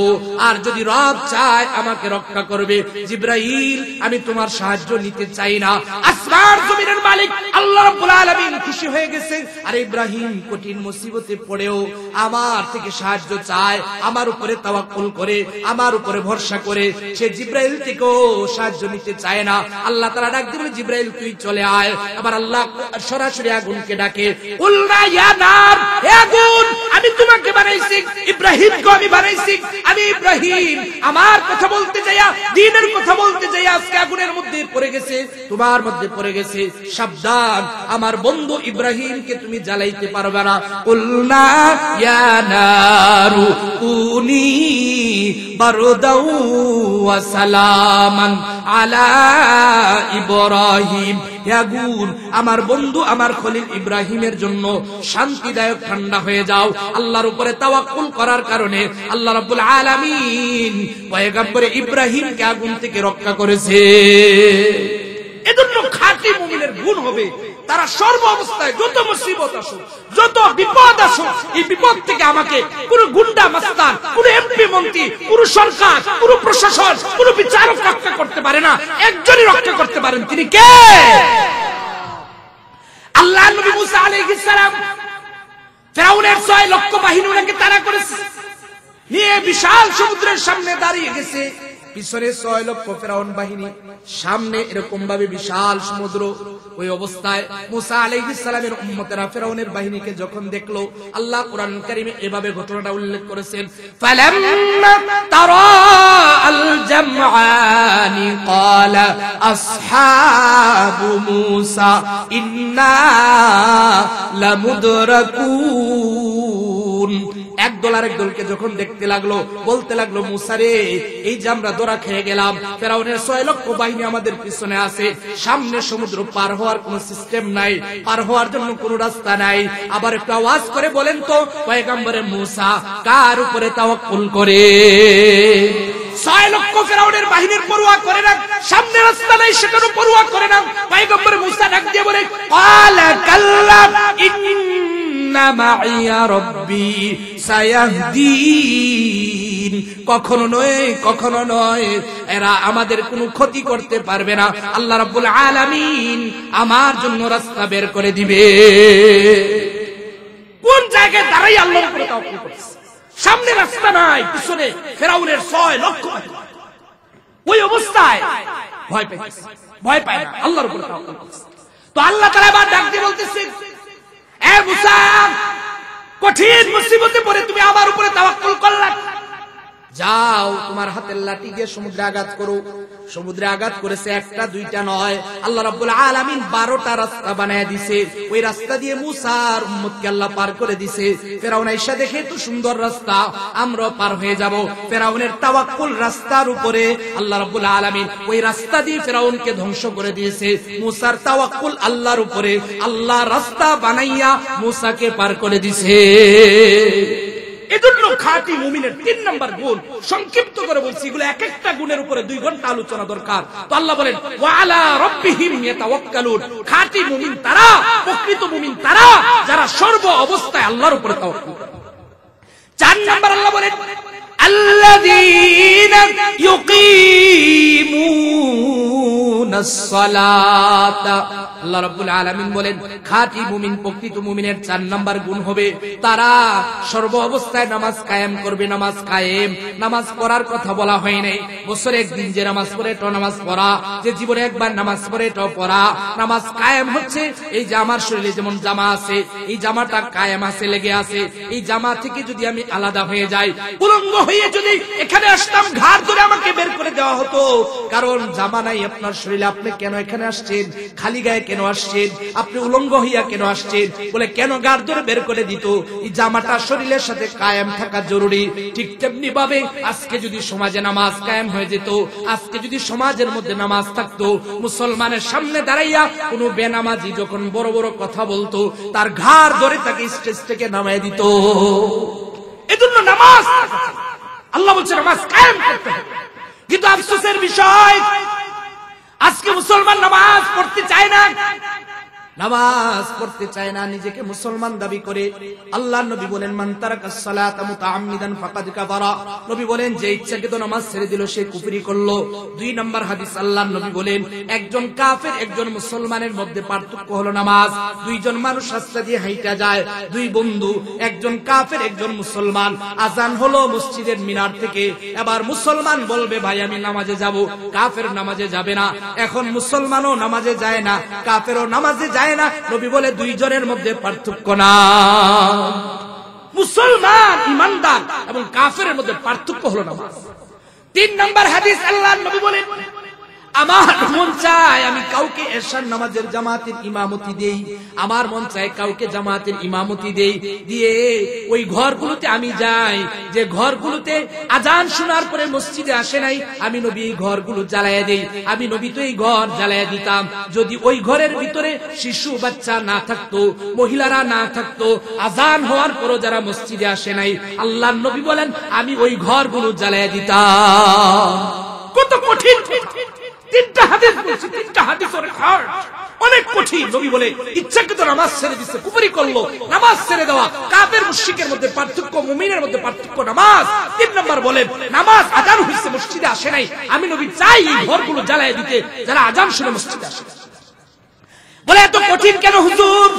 আর যদি রব চায় আমাকে রক্ষা করবে। জিবরাইল আমি তোমার সাহায্য নিতে চাই না। আসমান জমিনের মালিক আল্লাহ রাব্বুল আলামিন খুশি হয়ে গেছে। আর ইব্রাহিম কঠিন মুসিবতে পড়েও আমার থেকে সাহায্য চায়, আমার উপরে তাওয়াক্কুল করে, আমার উপরে ভরসা করে, সে জিবরাইল থেকেও সাহায্য নিতে চায় না। আল্লাহ তাআলা ডাক দিলেন, জিবরাইল তুই চলে আয়। আবার আল্লাহ সরাসরি আগুনকে ডাকে, উলনা ইয়া নার, হে আগুন আমি তোমাকে বানাইছি, ইব্রাহিমকে আমি বানাইছি। আমি ইব্রাহিম আমার কথা বলতে যাইয়া, দ্বীনের কথা বলতে যাইয়া আজকে আগুনের মধ্যে পড়ে গেছে, তোমার মধ্যে পড়ে গেছে। সাবধান, আমার বন্ধু ইব্রাহিমকে তুমি জ্বালাইতে পারবে না। উলনা ইয়া নারু কুনি বারদাউ ওয়া সালামান আলা ইব্রাহিম, হে আগুন আমার বন্ধু আমার খলিল ইব্রাহিমের জন্য শান্তিদায়ক ঠান্ডা হয়ে যাও। আল্লাহর উপরে তাওয়াক্কুল করার কারণে আল্লাহ রাব্বুল আলামিন পয়গম্বর ইব্রাহিমকে আগুন থেকে রক্ষা করেছে। এজন্য খাঁটি মুমিনের গুণ হবে তারা সর্ব অবস্থায় যত মুসিবত আসুক, যত বিপদ আসুক, এই বিপদ থেকে আমাকে কোন গুন্ডা মাস্তান, কোন এমপি মন্ত্রী, কোন সরকার, কোন প্রশাসন, কোন বিচারক রক্ষা করতে পারে না। একজনই রক্ষা করতে পারেন, তিনি কে? আল্লাহ। নবী মুসা আলাইহিস সালাম ফিরাউনের 6 লক্ষ বাহিনী ওনাকে তাড়া করেছে, নিয়ে বিশাল সমুদ্রের সামনে দাঁড়িয়ে গেছে। পিছনে 6 লক্ষ ফিরাউন বাহিনী, সামনে এরকম ভাবে বিশাল সমুদ্র। ওই অবস্থায় মুসা আলাইহিস সালামের উম্মতেরা ফিরাউনের বাহিনীকে যখন দেখলো, আল্লাহ কোরআন কারীমে এভাবে ঘটনাটা উল্লেখ করেছেন, ফালাম্মা তারা আল জামআনি ক্বালা আসহাবু মুসা ইন্না লামুদরাকুন। একদল আরেক দলকে যখন দেখতে লাগলো, বলতে লাগলো, মুসা রে এই যে আমরা ধরা খেয়ে গেলাম, ফিরাউনের 6 লক্ষ বাহিনী আমাদের পিছনে আছে, সামনে সমুদ্র, পার হওয়ার কোন সিস্টেম নাই, পার হওয়ার জন্য কোন রাস্তা নাই। আবার একটু আওয়াজ করে বলেন তো পয়গম্বরে মুসা কার উপরে তাওয়াক্কুল করে? 6 লক্ষ ফিরাউনের বাহিনীর পরোয়া করে না, সামনে রাস্তা নাই সেটারও পরোয়া করে না। পয়গম্বর মুসা ডাক দিয়ে বলে, ক্বালা কাল্লা ইন্না মাইয়া রাব্বি সায়াহদিন। কখনো নয়, কখনো নয়, এরা আমাদের কোনো ক্ষতি করতে পারবে না। আল্লাহ রাব্বুল আলামিন আমার জন্য রাস্তা বের করে দিবে। কোন জায়গায় দাঁড়াই আল্লাহর উপরে তাওয়াক্কুল করছে, সামনে রাস্তা নাই, পিছনে ফিরাউনের 6 লক্ষ। ওই অবস্থায় ভয় পাইছে, ভয় পায় না, আল্লাহর উপরে তাওয়াক্কুল করছে। তো আল্লাহ তাআলা আবার ডাক দিয়ে বলতেছে, এ মুসা কঠিন মুসিবতে পড়ে তুমি আমার উপরে তাওয়াক্কুল করলা, যাও তোমার হাতের লাঠি দিয়ে সমুদ্রে আঘাত করো। সমুদ্রে আঘাত করেছে, একটা দুইটা নয়, আল্লাহ রাব্বুল আলামিন 12টা রাস্তা বানায় দিছে। ওই রাস্তা দিয়ে মুসার উম্মতকে আল্লাহ পার করে দিছে। ফিরাউন আইসা দেখে তো সুন্দর রাস্তা, আমরা পার হয়ে যাব। ফিরাউনের তাওয়াক্কুল রাস্তার উপরে, আল্লাহ রাব্বুল আলামিন ওই রাস্তা দিয়ে ফিরাউনকে ধ্বংস করে দিয়েছে। মুসার তাওয়াক্কুল আল্লাহর উপরে, আল্লাহ রাস্তা বানাইয়া মুসাকে পার করে দিছে। এজন্য খাঁটি মুমিনের 3 নাম্বার গুণ, সংক্ষিপ্ত করে বলছি, এগুলো এক একটা গুণের উপরে 2 ঘন্টা আলোচনা দরকার। তো আল্লাহ বলেন, ওয়া আলা রাব্বিহিম ইয়াতাওয়াক্কালুন। খাঁটি মুমিন তারা, প্রকৃত মুমিন তারা যারা সর্ব অবস্থায় আল্লাহর উপরে তাওয়াক্কুল করে। 4 নাম্বার আল্লাহ বলেন, আল্লাযী ইউকিমুনাস সালাতা। আল্লাহ রাব্বুল আলামিন বলেন খাঁটি মুমিন, প্রকৃত মুমিনের 4 নাম্বার গুণ হবে তারা সর্ব অবস্থায় নামাজ কায়েম করবে। নামাজ কায়েম, নামাজ পড়ার কথা বলা হয় নাই। বছরে একদিন যে নামাজ পড়ে তো নামাজ পড়া, যে জীবনে একবার নামাজ পড়ে তো পড়া। নামাজ কায়েম হচ্ছে এই যে আমার শরীরে যেমন জামা আছে, এই জামাটা কায়েম আছে, লেগে আছে। এই জামা থেকে যদি আমি আলাদা হয়ে যাই, উলঙ্গ হয়ে যদি এখানে আসতাম, ঘাড় ধরে আমাকে বের করে দেওয়া হতো। কারণ জামা নাই আপনার শরীরে, আপনি কেন এখানে আসছেন? খালি গায়ে কেন আসছেন? আপনি উলঙ্গ হইয়া কেন আসছেন? বলে কেন ঘাড় ধরে বের করে দিত? এই জামাটা শরীরের সাথে কায়েম থাকা জরুরি। ঠিক তেমনি ভাবে আজকে যদি সমাজে নামাজ কায়েম হয়ে যেত, আজকে যদি সমাজের মধ্যে নামাজ থাকতো, মুসলমানের সামনে দাঁড়াইয়া কোন বেনামাজি যখন বড় বড় কথা বলতো, তার ঘাড় ধরে তাকে স্টেজ থেকে নামায় দিত। এজন্য নামাজ, আল্লাহ বলছে নামাজ কায়েম করতে হবে। কিন্তু আফসোসের বিষয়, আজকে মুসলমান নামাজ পড়তে চায় না, নামাজ পড়তে চায় না, নিজেকে মুসলমান দাবি করে। আল্লাহর নবী বলেন মান তারাকাস সালাতা মুতাআম্মিদান ফাকাদ কাফারা। নবী বলেন যে ইচ্ছাকৃত নামাজ ছেড়ে দিল সে কুফরি করলো। 2 নম্বর হাদিস আল্লাহর নবী বলেন একজন কাফের একজন মুসলমানের মধ্যে পার্থক্য হলো নামাজ। দুইজন মানুষ রাস্তা দিয়ে হাঁটা যায়, 2 বন্ধু, একজন কাফের একজন মুসলমান। আজান হলো মসজিদের মিনার থেকে, এবার মুসলমান বলবে ভাই আমি নামাজে যাব, কাফের নামাজে যাবে না। এখন মুসলমানও নামাজে যায় না, কাফেরও নামাজে যায় না। নবী বলে 2 জনের মধ্যে পার্থক্য না। মুসলমান ইমানদার এবং কাফেরের মধ্যে পার্থক্য হলো নামাজ। 3 নম্বর হাদিস আল্লাহর নবী বলেন আমার মন চায় আমি কাউকে এশার নামাজের জামাতের ইমামতি দেই, আমার মন চায় কাউকে জামাতের ইমামতি দেই, দিয়ে ওই ঘরগুলোতে আমি যাই যে ঘরগুলোতে আজান শোনার পরে মসজিদে আসে নাই, আমি নবী এই ঘরগুলো জ্বালায়া দেই। আমি নবী তো এই ঘর জ্বালায়া দিতাম যদি ওই ঘরের ভিতরে শিশু বাচ্চা না থাকতো, মহিলারা না থাকতো, আজান হওয়ার পরও যারা মসজিদে আসে নাই, আল্লাহর নবী বলেন আমি ওই ঘরগুলো জ্বালায়া দিতাম। কত কঠিন 3টা হাদিস বলছি, 3টা হাদিস অনেক কঠিন। নবী বলে ইচ্ছাকৃত নামাজ ছেড়ে দিচ্ছে, কুফরি করলো। নামাজ ছেড়ে দেওয়া কাফের মুশরিকের মধ্যে পার্থক্য, মুমিনের মধ্যে পার্থক্য নামাজ। 3 নম্বর বলেন নামাজ আজান হইছে মসজিদে আসে নাই, আমি নবী চাই এই ঘরগুলো জ্বালায় দিতে যারা আজান শুনে মসজিদে আসে। বলে এত কঠিন কেন হুজুর?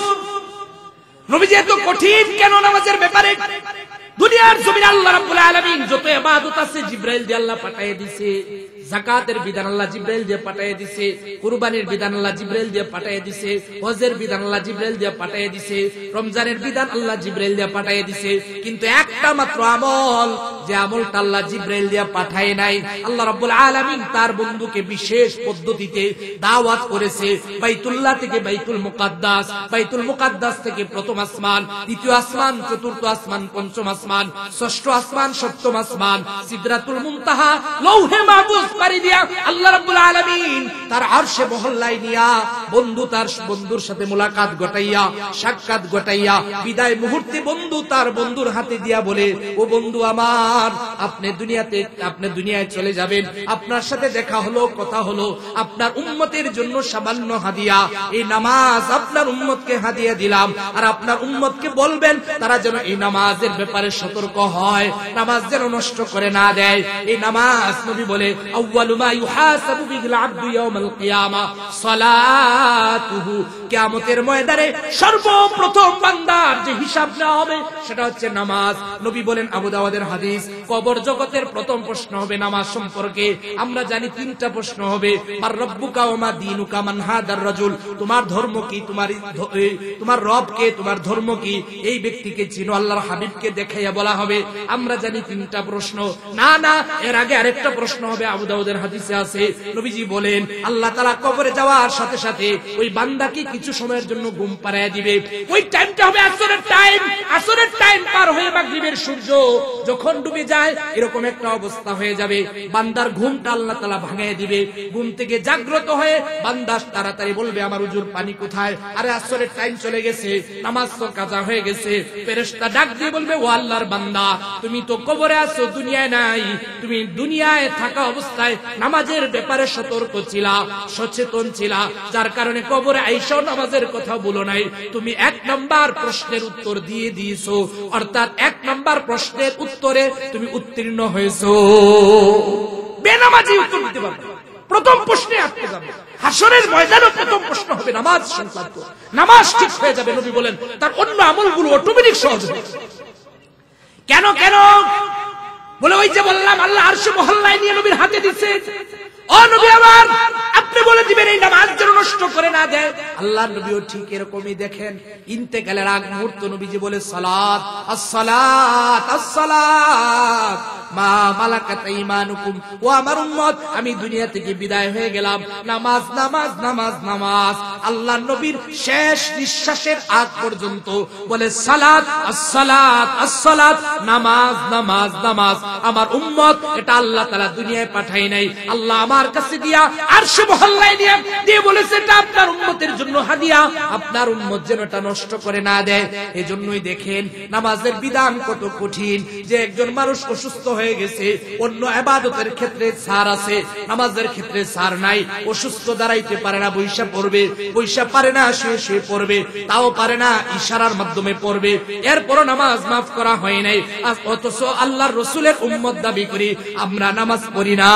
নবীজি এত কঠিন কেন নামাজের ব্যাপারে? দুনিয়ার জমিনে আল্লাহ রাব্বুল আলামিন যত ইবাদত আছে জিবরাইল দিয়ে আল্লাহ পাঠিয়ে দিয়েছে। যাকাতের বিধান আল্লাহ জিবরাইল দিয়ে পাঠিয়ে দিয়েছে, কুরবানির বিধান আল্লাহ জিবরাইল দিয়ে পাঠিয়ে দিয়েছে, হজের বিধান আল্লাহ জিবরাইল দিয়ে পাঠিয়ে দিয়েছে, রমজানের বিধান আল্লাহ জিবরাইল দিয়ে পাঠিয়ে দিয়েছে। কিন্তু একটা মাত্র আমল, যে আমলটা আল্লাহ জিবরাইল দিয়ে পাঠায় নাই, আল্লাহ রাব্বুল আলামিন তার বন্ধুকে বিশেষ পদ্ধতিতে দাওয়াত করেছে। বাইতুল্লাহ থেকে বাইতুল মুকাদ্দাস, বাইতুল মুকাদ্দাস থেকে প্রথম আসমান, দ্বিতীয় আসমান, চতুর্থ আসমান, পঞ্চম আসমান, ষষ্ঠ আসমান, সপ্তম আসমান, সিদরাতুল মুনতাহা, লৌহে মাহফুজ পারি দিয়া আল্লাহ রাব্বুল আলামিন তার আরশে মহল্লায় নিয়া বন্ধু তার বন্ধুর সাথে মুলাকাত ঘটাইয়া, সাক্ষাৎ ঘটাইয়া, বিদায় মুহূর্তে বন্ধু তার বন্ধুর হাতে দিয়া বলে ও বন্ধু আমার, আপনি দুনিয়ায় চলে যাবেন, আপনার সাথে দেখা হলো, কথা হলো, আপনার উম্মতের জন্য সামান্য হাদিয়া, এই নামাজ আপনার উম্মতকে হাদিয়া দিলাম। আর আপনার উম্মতকে বলবেন তারা যেন এই নামাজের ব্যাপারে সতর্ক হয়, নামাজ যেন নষ্ট করে না দেয়। এই নামাজ নবী বলে আউয়ালু মা ইউহাসাবু বিল আবদু ইয়াউমাল কিয়ামা সালাতুহু। কিয়ামতের ময়দানে সর্বপ্রথম বান্দার যে হিসাব নেওয়া হবে সেটা হচ্ছে নামাজ। নবী বলেন, আবু দাউদের হাদিস, কবর জগতের প্রথম প্রশ্ন হবে নামাজ সম্পর্কে। আমরা জানি 3টা প্রশ্ন হবে, মার রব্বুকা ওয়া মা দীনুকা মান হাদার রাজুল, তোমার ধর্ম কি, তোমার রব কে, তোমার ধর্ম কি, এই ব্যক্তিকে চিনো। আল্লাহর হাবিবকে দেখাইয়া বলা হবে। আমরা জানি 3টা প্রশ্ন। না না, এর আগে আরেকটা প্রশ্ন হবে। আবু দাউদের হাদিসে আছে, নবীজি বলেন আল্লাহ তাআলা কবরে যাওয়ার সাথে সাথে ওই বান্দাকে কিছু সময়ের জন্য ঘুম পাড়াইয়া দিবে। ওই টাইমটা হবে আসরের টাইম। আসরের টাইম পার হয়ে মাগরিবের সূর্য যখন ডুবে যায়, এরকম একটা অবস্থা হয়ে যাবে, বান্দার ঘুমটা আল্লাহ তাআলা ভাঙিয়ে দিবে। ঘুম থেকে জাগ্রত হয়ে বান্দা তাড়াতাড়ি বলবে আমার হুজুর পানি কোথায়? আরে আসরের টাইম চলে গেছে, নামাজ তো কাজা হয়ে গেছে। ফেরেশতা ডাক দিয়ে বলবে, ও আল্লাহর বান্দা, তুমি তো কবরে আছো, দুনিয়ায় নাই। তুমি দুনিয়ায় থাকা অবস্থায় নামাজের ব্যাপারে সতর্ক ছিলা, সচেতন ছিলা, যার কারণে কবরে আইসাও নামাজের কথা বলো নাই। তুমি 1 নম্বর প্রশ্নের উত্তর দিয়ে দিয়েছো, অর্থাৎ 1 নম্বর প্রশ্নের উত্তরে তুমি উত্তীর্ণ হয়েছো। বেনামাজি উত্তর দিতে পারবে। প্রথম প্রশ্নে আটকে যাবে। হাসরের ময়দানে প্রথম প্রশ্ন হবে নামাজ সংক্রান্ত। নামাজ ঠিক হয়ে যাবে, নবী বলেন তার অন্য আমলগুলো অটোমেটিক সহজ হবে। কেন কেন বলে ওই যে বললাম আল্লাহ আরশে মহল্লায় নিয়ে নবীর হাতে দিচ্ছে। ও নবী আমার, আপনি বলে দিবেন এই নামাজ যেন নষ্ট করে না দেয়। আল্লাহর নবীও ঠিক এরকমই দেখেন ইন্তেকালের আগ মুহূর্ত নবীজি বলে সালাত আস-সালাত আস-সালাত মা মালাকাত ঈমানুকুম। ও আমার উম্মত, আমি দুনিয়া থেকে বিদায় হয়ে গেলাম, নামাজ নামাজ নামাজ নামাজ। আল্লাহর নবীর শেষ নিঃশ্বাসের আগ পর্যন্ত বলে সালাত আস-সালাত আস-সালাত, নামাজ নামাজ নামাজ। আমার উম্মত, এটা আল্লাহ তাআলা দুনিয়ায় পাঠাই নাই, আল্লাহ আমার কাছে দিয়া আরশে মহল্লায় দিয়ে বলেছে এটা আপনার উম্মতের জন্য হাদিয়া, আপনার উম্মত যেন এটা নষ্ট করে না দেয়। এজন্যই দেখেন নামাজের বিধান কত কঠিন। যে একজন মানুষ অসুস্থ হয়ে গেছে, অন্য ইবাদতের ক্ষেত্রে ছাড় আছে, নামাজের ক্ষেত্রে ছাড় নাই। অসুস্থ দাঁড়াইতে পারে না, বৈশা পড়বে, বৈশা পারে না শুয়ে পড়বে, তাও পারে না ইশারার মাধ্যমে পড়বে, এরপরও নামাজ মাফ করা হয় নাই। অথচ আল্লাহর রাসূলের উম্মত দাবি করি, আমরা নামাজ পড়ি না।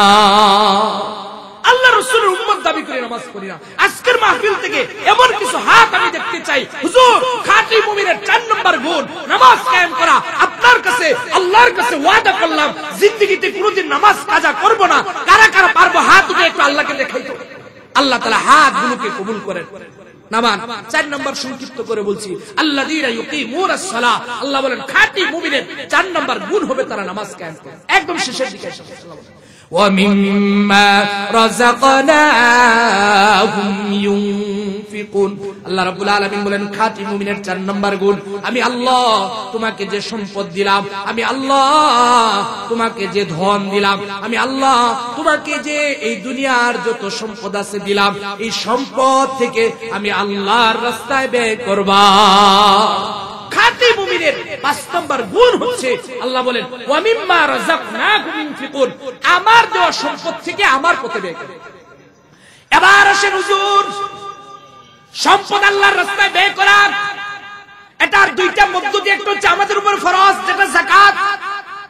আল্লাহ রাসূলের উম্মত দাবি করে নামাজ পড়ি না। আজকের মাহফিল থেকে এমন কিছু হাত আমি দেখতে চাই, হুজুর খাঁটি মুমিনের 4 নম্বর গুণ নামাজ কায়েম করা। আপনার কাছে আল্লাহর কাছে ওয়াদা করলাম জিন্দেগিতে কোনোদিন নামাজ কাজা করব না। কারা কারা পারবো হাত উঠে একটু আল্লাহকে দেখাইতো। আল্লাহ তাআলা হাতগুলোকে কবুল করেন। নামাজ 4 নম্বর সংক্ষিপ্ত করে বলছি, আল্লাযীনা ইউকিমুনাস সালাহ। আল্লাহ বলেন খাঁটি মুমিনের 4 নম্বর গুণ হবে তারা নামাজ কায়েম করে। একদম শেষের দিকে এসে وَمِمَّا رَزَقْنَاهُمْ يُنْفِقُونَ। আল্লাহ রাব্বুল আলামিন বলেন খাঁটি মুমিনের 4 নম্বর গুণ, আমি আল্লাহ তোমাকে যে সম্পদ দিলাম, আমি আল্লাহ তোমাকে যে ধন দিলাম, আমি আল্লাহ তোমাকে যে এই দুনিয়ার যত সম্পদ আছে দিলাম, এই সম্পদ থেকে আমি আল্লাহর রাস্তায় ব্যয় করবা। খাঁটি মুমিনের 5 নম্বর গুণ হচ্ছে আল্লাহ বলেন ওয়া মিম্মা রাযাকনাহুম ইউনফিকুন, আমার দেওয়া সম্পদ থেকে আমার পথে ব্যয় করে। এবার আসেন হুজুর, সম্পদ আল্লাহর রাস্তায় ব্যয় করা, এটার দুইটা মধ্য দিয়ে একটা হচ্ছে আমাদের উপর ফরজ যেটা যাকাত,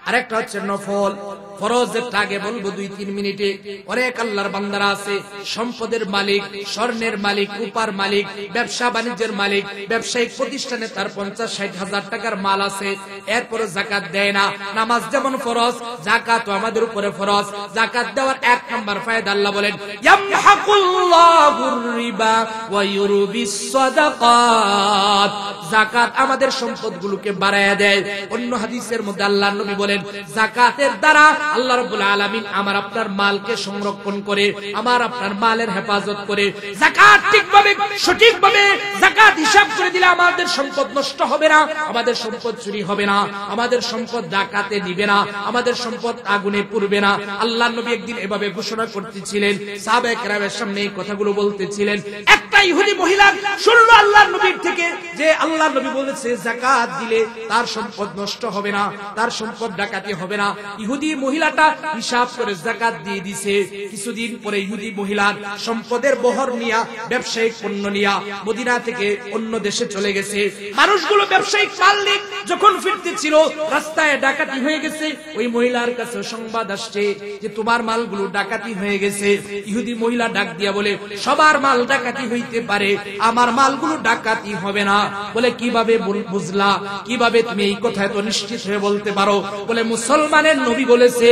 আর একটা হচ্ছে নফল। ফরজের আগে বলবো 2-3 মিনিটে। অনেক আল্লাহর বান্দারা আছে সম্পদের মালিক, স্বর্ণের মালিক, রূপার মালিক, ব্যবসা বাণিজ্যের মালিক, ব্যবসায়িক প্রতিষ্ঠানে তার 50-60 হাজার টাকার মাল আছে, এরপরে যাকাত দেয় না। নামাজ যেমন ফরজ, যাকাতও আমাদের উপরে ফরজ। যাকাত দেওয়ার 1 নাম্বার ফায়দা আল্লাহ বলেন ইয়ামহাকুল্লাহুর রিবা ওয়া ইউরবিস সাদাকাত। যাকাত আমাদের সম্পদগুলোকে বাড়ায়া দেয়। অন্য হাদিসের মধ্যে আল্লাহর নবী বলেন যাকাতের দ্বারা আল্লাহ রাব্বুল আলামিন আমার আপনার মালকে সংরক্ষণ করে, আমার আপনার মালের হেফাজত করে। যাকাত ঠিকভাবে সঠিকভাবে যাকাত হিসাব করে দিলে আমাদের সম্পদ নষ্ট হবে না, আমাদের সম্পদ চুরি হবে না, আমাদের সম্পদ ডাকাতে নিবে না, আমাদের সম্পদ আগুনে পুড়বে না। আল্লাহর নবী একদিন এভাবে ঘোষণা করতেছিলেন, সাহাবায়ে কেরামের সামনে এই কথাগুলো বলতেছিলেন। একটা ইহুদি মহিলা শুনলো আল্লাহর নবীর থেকে যে আল্লাহর নবী বলেছে যাকাত দিলে তার সম্পদ নষ্ট হবে না, তার সম্পদ ডাকাতি হবে না। ইহুদি মহিলাটা হিসাব করে যাকাত দিয়ে দিয়েছে। কিছুদিন পরে ইহুদি মহিলার সম্পদের বহর নিয়া, ব্যবসায়িক পণ্য নিয়া মদিনা থেকে অন্য দেশে চলে গেছে। মানুষগুলো ব্যবসায়িক মাল নিয়ে যখন ফিরতেছিল রাস্তায় ডাকাতি হয়ে গেছে। ওই মহিলার কাছে সংবাদ আসছে যে তোমার মালগুলো ডাকাতি হয়ে গেছে। ইহুদি মহিলা ডাক দিয়া বলে সবার মাল ডাকাতি হইতে পারে, আমার মালগুলো ডাকাতি হবে না। বলে কিভাবে বুঝলা, কিভাবে তুমি এই কথা এত নিশ্চিত হয়ে বলতে পারো? বলে মুসলমানের নবী বলেছে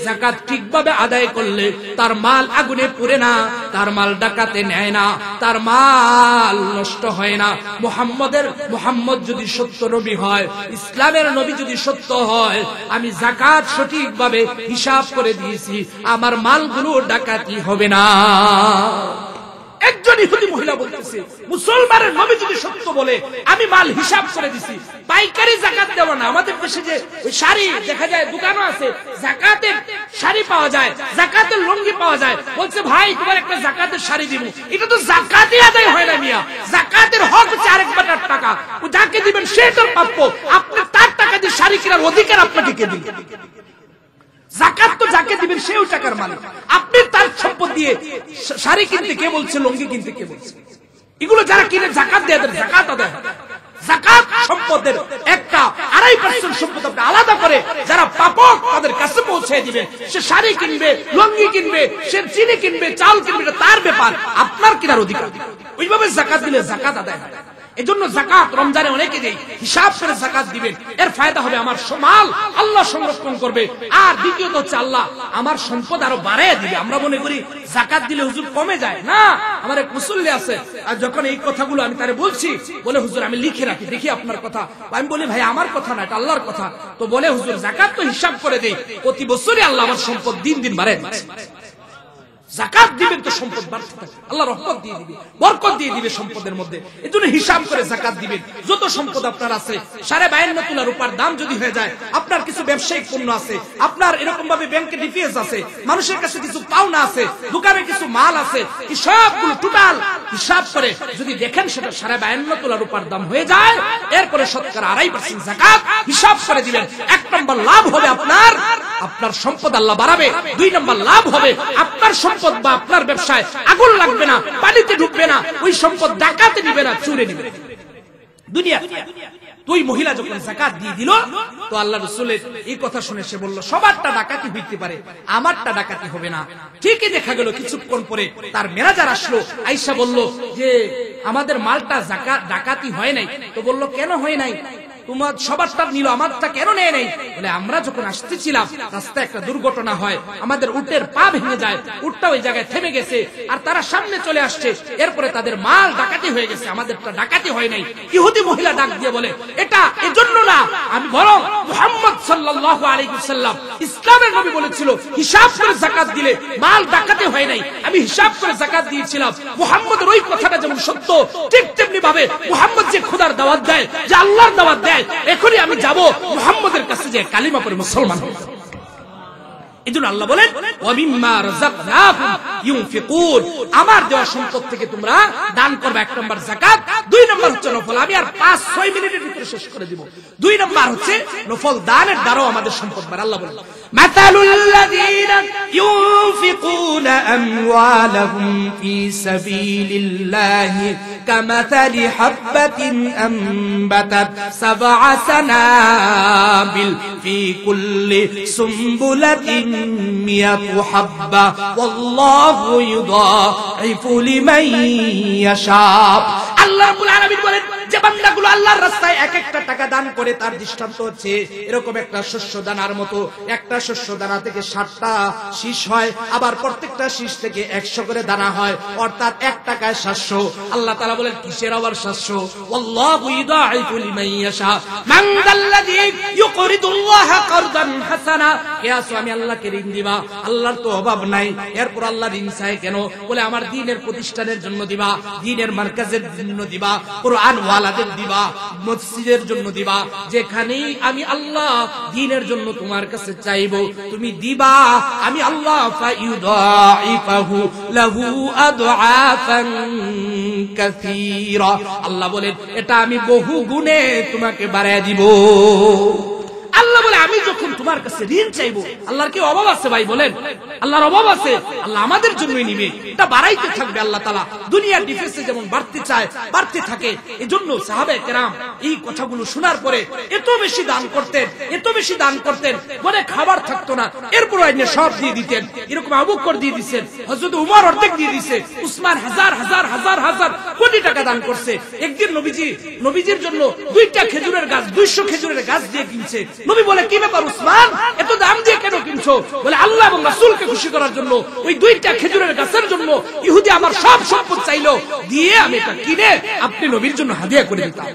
যাকাত ঠিকভাবে আদায় করলে তার মাল আগুনে পুড়ে না, তার মাল ডাকাতে নেয় না, তার মাল নষ্ট হয় না। মুহাম্মদ যদি সত্য নবী হয়, ইসলামের নবী যদি সত্য হয়, আমি যাকাত সঠিকভাবে হিসাব করে দিয়েছি, আমার মালগুলো ডাকাতি হবে না। একজন ইহুদি মহিলা বলতেছে মুসলমানের নবী যদি সত্য বলে, আমি মাল হিসাব করে দিছি, পাইকারি যাকাত দেব না। আমাদের দেশে যে ওই শাড়ি দেখা যায়, দোকানও আছে, যাকাতের শাড়ি পাওয়া যায়, যাকাতের লুঙ্গি পাওয়া যায়। বলছে ভাই তোমার একটা যাকাতের শাড়ি দিব, এটা তো যাকাতই আদায় হয় না মিয়া। যাকাতের হক হচ্ছে আরেক বাটার টাকা, ও যাকে দিবেন সে তোর প্রাপ্য। আপনি তার টাকা দিয়ে শাড়ি কেনার অধিকার আপনাকে কে দিল? যাকাত তো যাকে দিবেন সেও টাকার মালিক। আপনি তার সম্পদ দিয়ে শাড়ি কিনতে কে বলছে, লুঙ্গি কিনতে কে বলছে? এগুলো যারা কিনে যাকাত দেয়, যাকাত আদায়। যাকাত সম্পদের একটা। আর 2.5% সম্পদ আপনি আলাদা করে যারা পাপক তাদের কাছে পৌঁছে দিবেন। সে শাড়ি কিনবে, লুঙ্গি কিনবে, সে চিনি কিনবে, চাল কিনবে, এটা তার ব্যাপার, আপনার কেনার অধিকার। ওইভাবে যাকাত দিলে যাকাত আদায় হয়। এজন্য যাকাত রমজানে অনেকে দেয়, হিসাব করে যাকাত দিবেন, এর ফায়দা হবে আমার মাল আল্লাহ সংরক্ষণ করবে। আর দ্বিতীয়ত হচ্ছে আল্লাহ আমার সম্পদ আরো বাড়ায় দিবে। আমরা মনে করি যাকাত দিলে হুজুর কমে যায়, না। আমার এক মুসল্লি আছে, আর যখন এই কথাগুলো আমি তারে বলছি, বলে হুজুর আমি লিখে রাখি, দেখি আপনার কথা। আমি বলি ভাই আমার কথা না, এটা আল্লাহর কথা। তো বলে হুজুর যাকাত তো হিসাব করে দেই, প্রতি বছরই আল্লাহ আমার সম্পদ দিন দিন বাড়ায় দিচ্ছে। যাকাত দিবেন তো সম্পদ বাড়তে থাকে, আল্লাহ রহমত দিয়ে দিবে, বরকত দিয়ে দিবে সম্পদের মধ্যে। এজন্য হিসাব করে যাকাত দিবেন। যত সম্পদ আপনার আছে, 52.5 তোলা রূপার দাম যদি হয়ে যায়, আপনার কিছু ব্যবসায়িক পণ্য আছে, আপনার এরকম ভাবে ব্যাংকে ডিপিএস আছে, মানুষের কাছে কিছু পাওনা আছে, দোকানে কিছু মাল আছে, এই সবগুলো টোটাল হিসাব করে যদি দেখেন সেটা 52.5 তোলা রূপার দাম হয়ে যায়, এরপরে শতকরা 2.5% যাকাত হিসাব করে দিবেন। 1 নম্বর লাভ হবে আপনার সম্পদ আল্লাহ বাড়াবে। 2 নম্বর লাভ হবে আপনার সম্পদ বা আপনার ব্যবসায় আগুন লাগবে না, পানিতে ঢুকবে না, ওই সম্পদ ডাকাতে নিবে না, চুরে নিবে দুনিয়া। তুই মহিলা যখন যাকাত দিয়ে দিল, তো আল্লাহ রাসূলের এই কথা শুনে সে বলল সবারটা ডাকাতি হইতে পারে, আমারটা ডাকাতি হবে না। ঠিকই দেখা গেল কিছুক্ষণ পরে তার ম্যানেজার আসলো, আয়েশা বলল যে আমাদের মালটা ডাকাতি হয় নাই। তো বলল কেন হয় নাই, তোমার সবারটা নিল, আমারটা কেন নেয় নাই? বলে আমরা যখন আসতেছিলাম রাস্তায় একটা দুর্ঘটনা হয়, আমাদের উটের পা ভেঙে যায়, উটটা ওই জায়গায় থেমে গেছে, আর তারা সামনে চলে আসছে, এরপরে তাদের মাল ডাকাতি হয়ে গেছে, আমাদেরটা ডাকাতি হয় নাই। ইহুদি মহিলা ডাক দিয়ে বলে এটা এজন্য না, আমি বরং মুহাম্মদ সাল্লাল্লাহু আলাইহি ওয়াসাল্লাম ইসলামের নবী বলেছিল হিসাব করে যাকাত দিলে মাল ডাকাতি হয় নাই, আমি হিসাব করে যাকাত দিয়েছিলাম। মুহাম্মদের ওই কথাটা যেমন সত্য, ঠিক তেমনি ভাবে মুহাম্মদ যে খোদার দাওয়াত দেয়, যে আল্লাহর দাওয়াত দেয়, এখনই আমি যাব মুহাম্মদের কাছে যে কালিমা পড়ে মুসলমান হব। এজন্য আল্লাহ বলেন ওয়ামিম্মা রাযাকনাহুম ইউনফিকুন, আমার দেওয়া সম্পদ থেকে তোমরা দান করবে। 1 নম্বর যাকাত, 2 নম্বর হচ্ছে নফল। আমি আর 5-6 মিনিটের ভিতরে শেষ করে দিব। 2 নম্বর হচ্ছে নফল দানের দ্বারাও আমাদের সম্পদ বাড়ে। আল্লাহ বলেন মাতালুল লাযীনা ইউনফিকুনা আমওয়ালাহুম ফি সাবিলিল্লাহি কামাতালি হাববাতিন আমবাতাত 7 সানাবিল ফি কুল্লি সুমবুলাতিন মিয়াতু হাব্বা ওয়াল্লাহু ইউদাইফু লিমান ইয়াশা। আল্লাহ রাব্বুল আলামিন বলেন যে বান্দাগুলো আল্লাহর রাস্তায় এক একটা টাকা দান করে, তার দৃষ্টান্ত হচ্ছে এরকম একটা শস্য দানার মতো। একটা শস্য দানা থেকে 60টা শীষ হয়, আবার প্রত্যেকটা শীষ থেকে 100 করে দানা হয়, অর্থাৎ 1 টাকায় 700। আল্লাহ তাআলা বলেন কিসের আবার 700? ওয়াল্লাহু ইউদাইফু লিমান ইয়াশা মান যাল্লাযী ইউকরিদুল্লাহা কারদান হাসানা। কে আছো আমি আল্লাহকে ঋণ দিবা, আল্লাহর তো অভাব নাই। এরপর আল্লাহ ঋণ চায় কেন? বলে আমার দ্বীনের প্রতিষ্ঠানের জন্য দিবা, দ্বীনের মার্কাজের জন্য দিবা, কোরআন ওয়ালাদের দিবা, মসজিদের জন্য দিবা। যেখানেই আমি আল্লাহ দ্বীনের জন্য তোমার কাছে চাইবো, তুমি দিবা, আমি আল্লাহ ফায়ুদাইফাহু লাহু আদআফান কাসীরা। আল্লাহ বলেন এটা আমি বহু গুণে তোমাকে বাড়ায় দিব। আল্লাহ বলে আমি যখন তোমার কাছে ঋণ চাইবো, আল্লাহর কি অভাব আছে ভাই বলেন? আল্লাহর অভাব আছে? আল্লাহ আমাদের জন্যই নিবে, এটা বাড়াইতে থাকবে আল্লাহ তাআলা। দুনিয়ার ডিফেন্সে যেমন বাড়তে চায় বাড়তে থাকে। এজন্য সাহাবায়ে কেরাম এই কথাগুলো শোনার পরে এত বেশি দান করতেন, এত বেশি দান করতেন, মানে খাবার থাকতো না, এরপর আইনে সব দিয়ে দিতেন। এরকম আবু বকর দিয়ে দিয়েছেন, হযরত উমর অর্ধেক দিয়ে দিয়েছে, উসমান হাজার হাজার হাজার হাজার কোটি টাকা দান করছে। একদিন নবীজির জন্য 2টা খেজুরের গাছ, 200 খেজুরের গাছ দিয়ে কিনছে। নবী বলে কি ব্যাপার উসমান, এত দাম দিয়ে কেন কিনছো? বলে আল্লাহ এবং রাসূলকে খুশি করার জন্য। ওই 2টা খেজুরের গাছের জন্য ইহুদি আমার সব সম্পদ চাইলো, দিয়ে আমি এটা কিনে আপনি নবীর জন্য হাদিয়া করে দিতাম।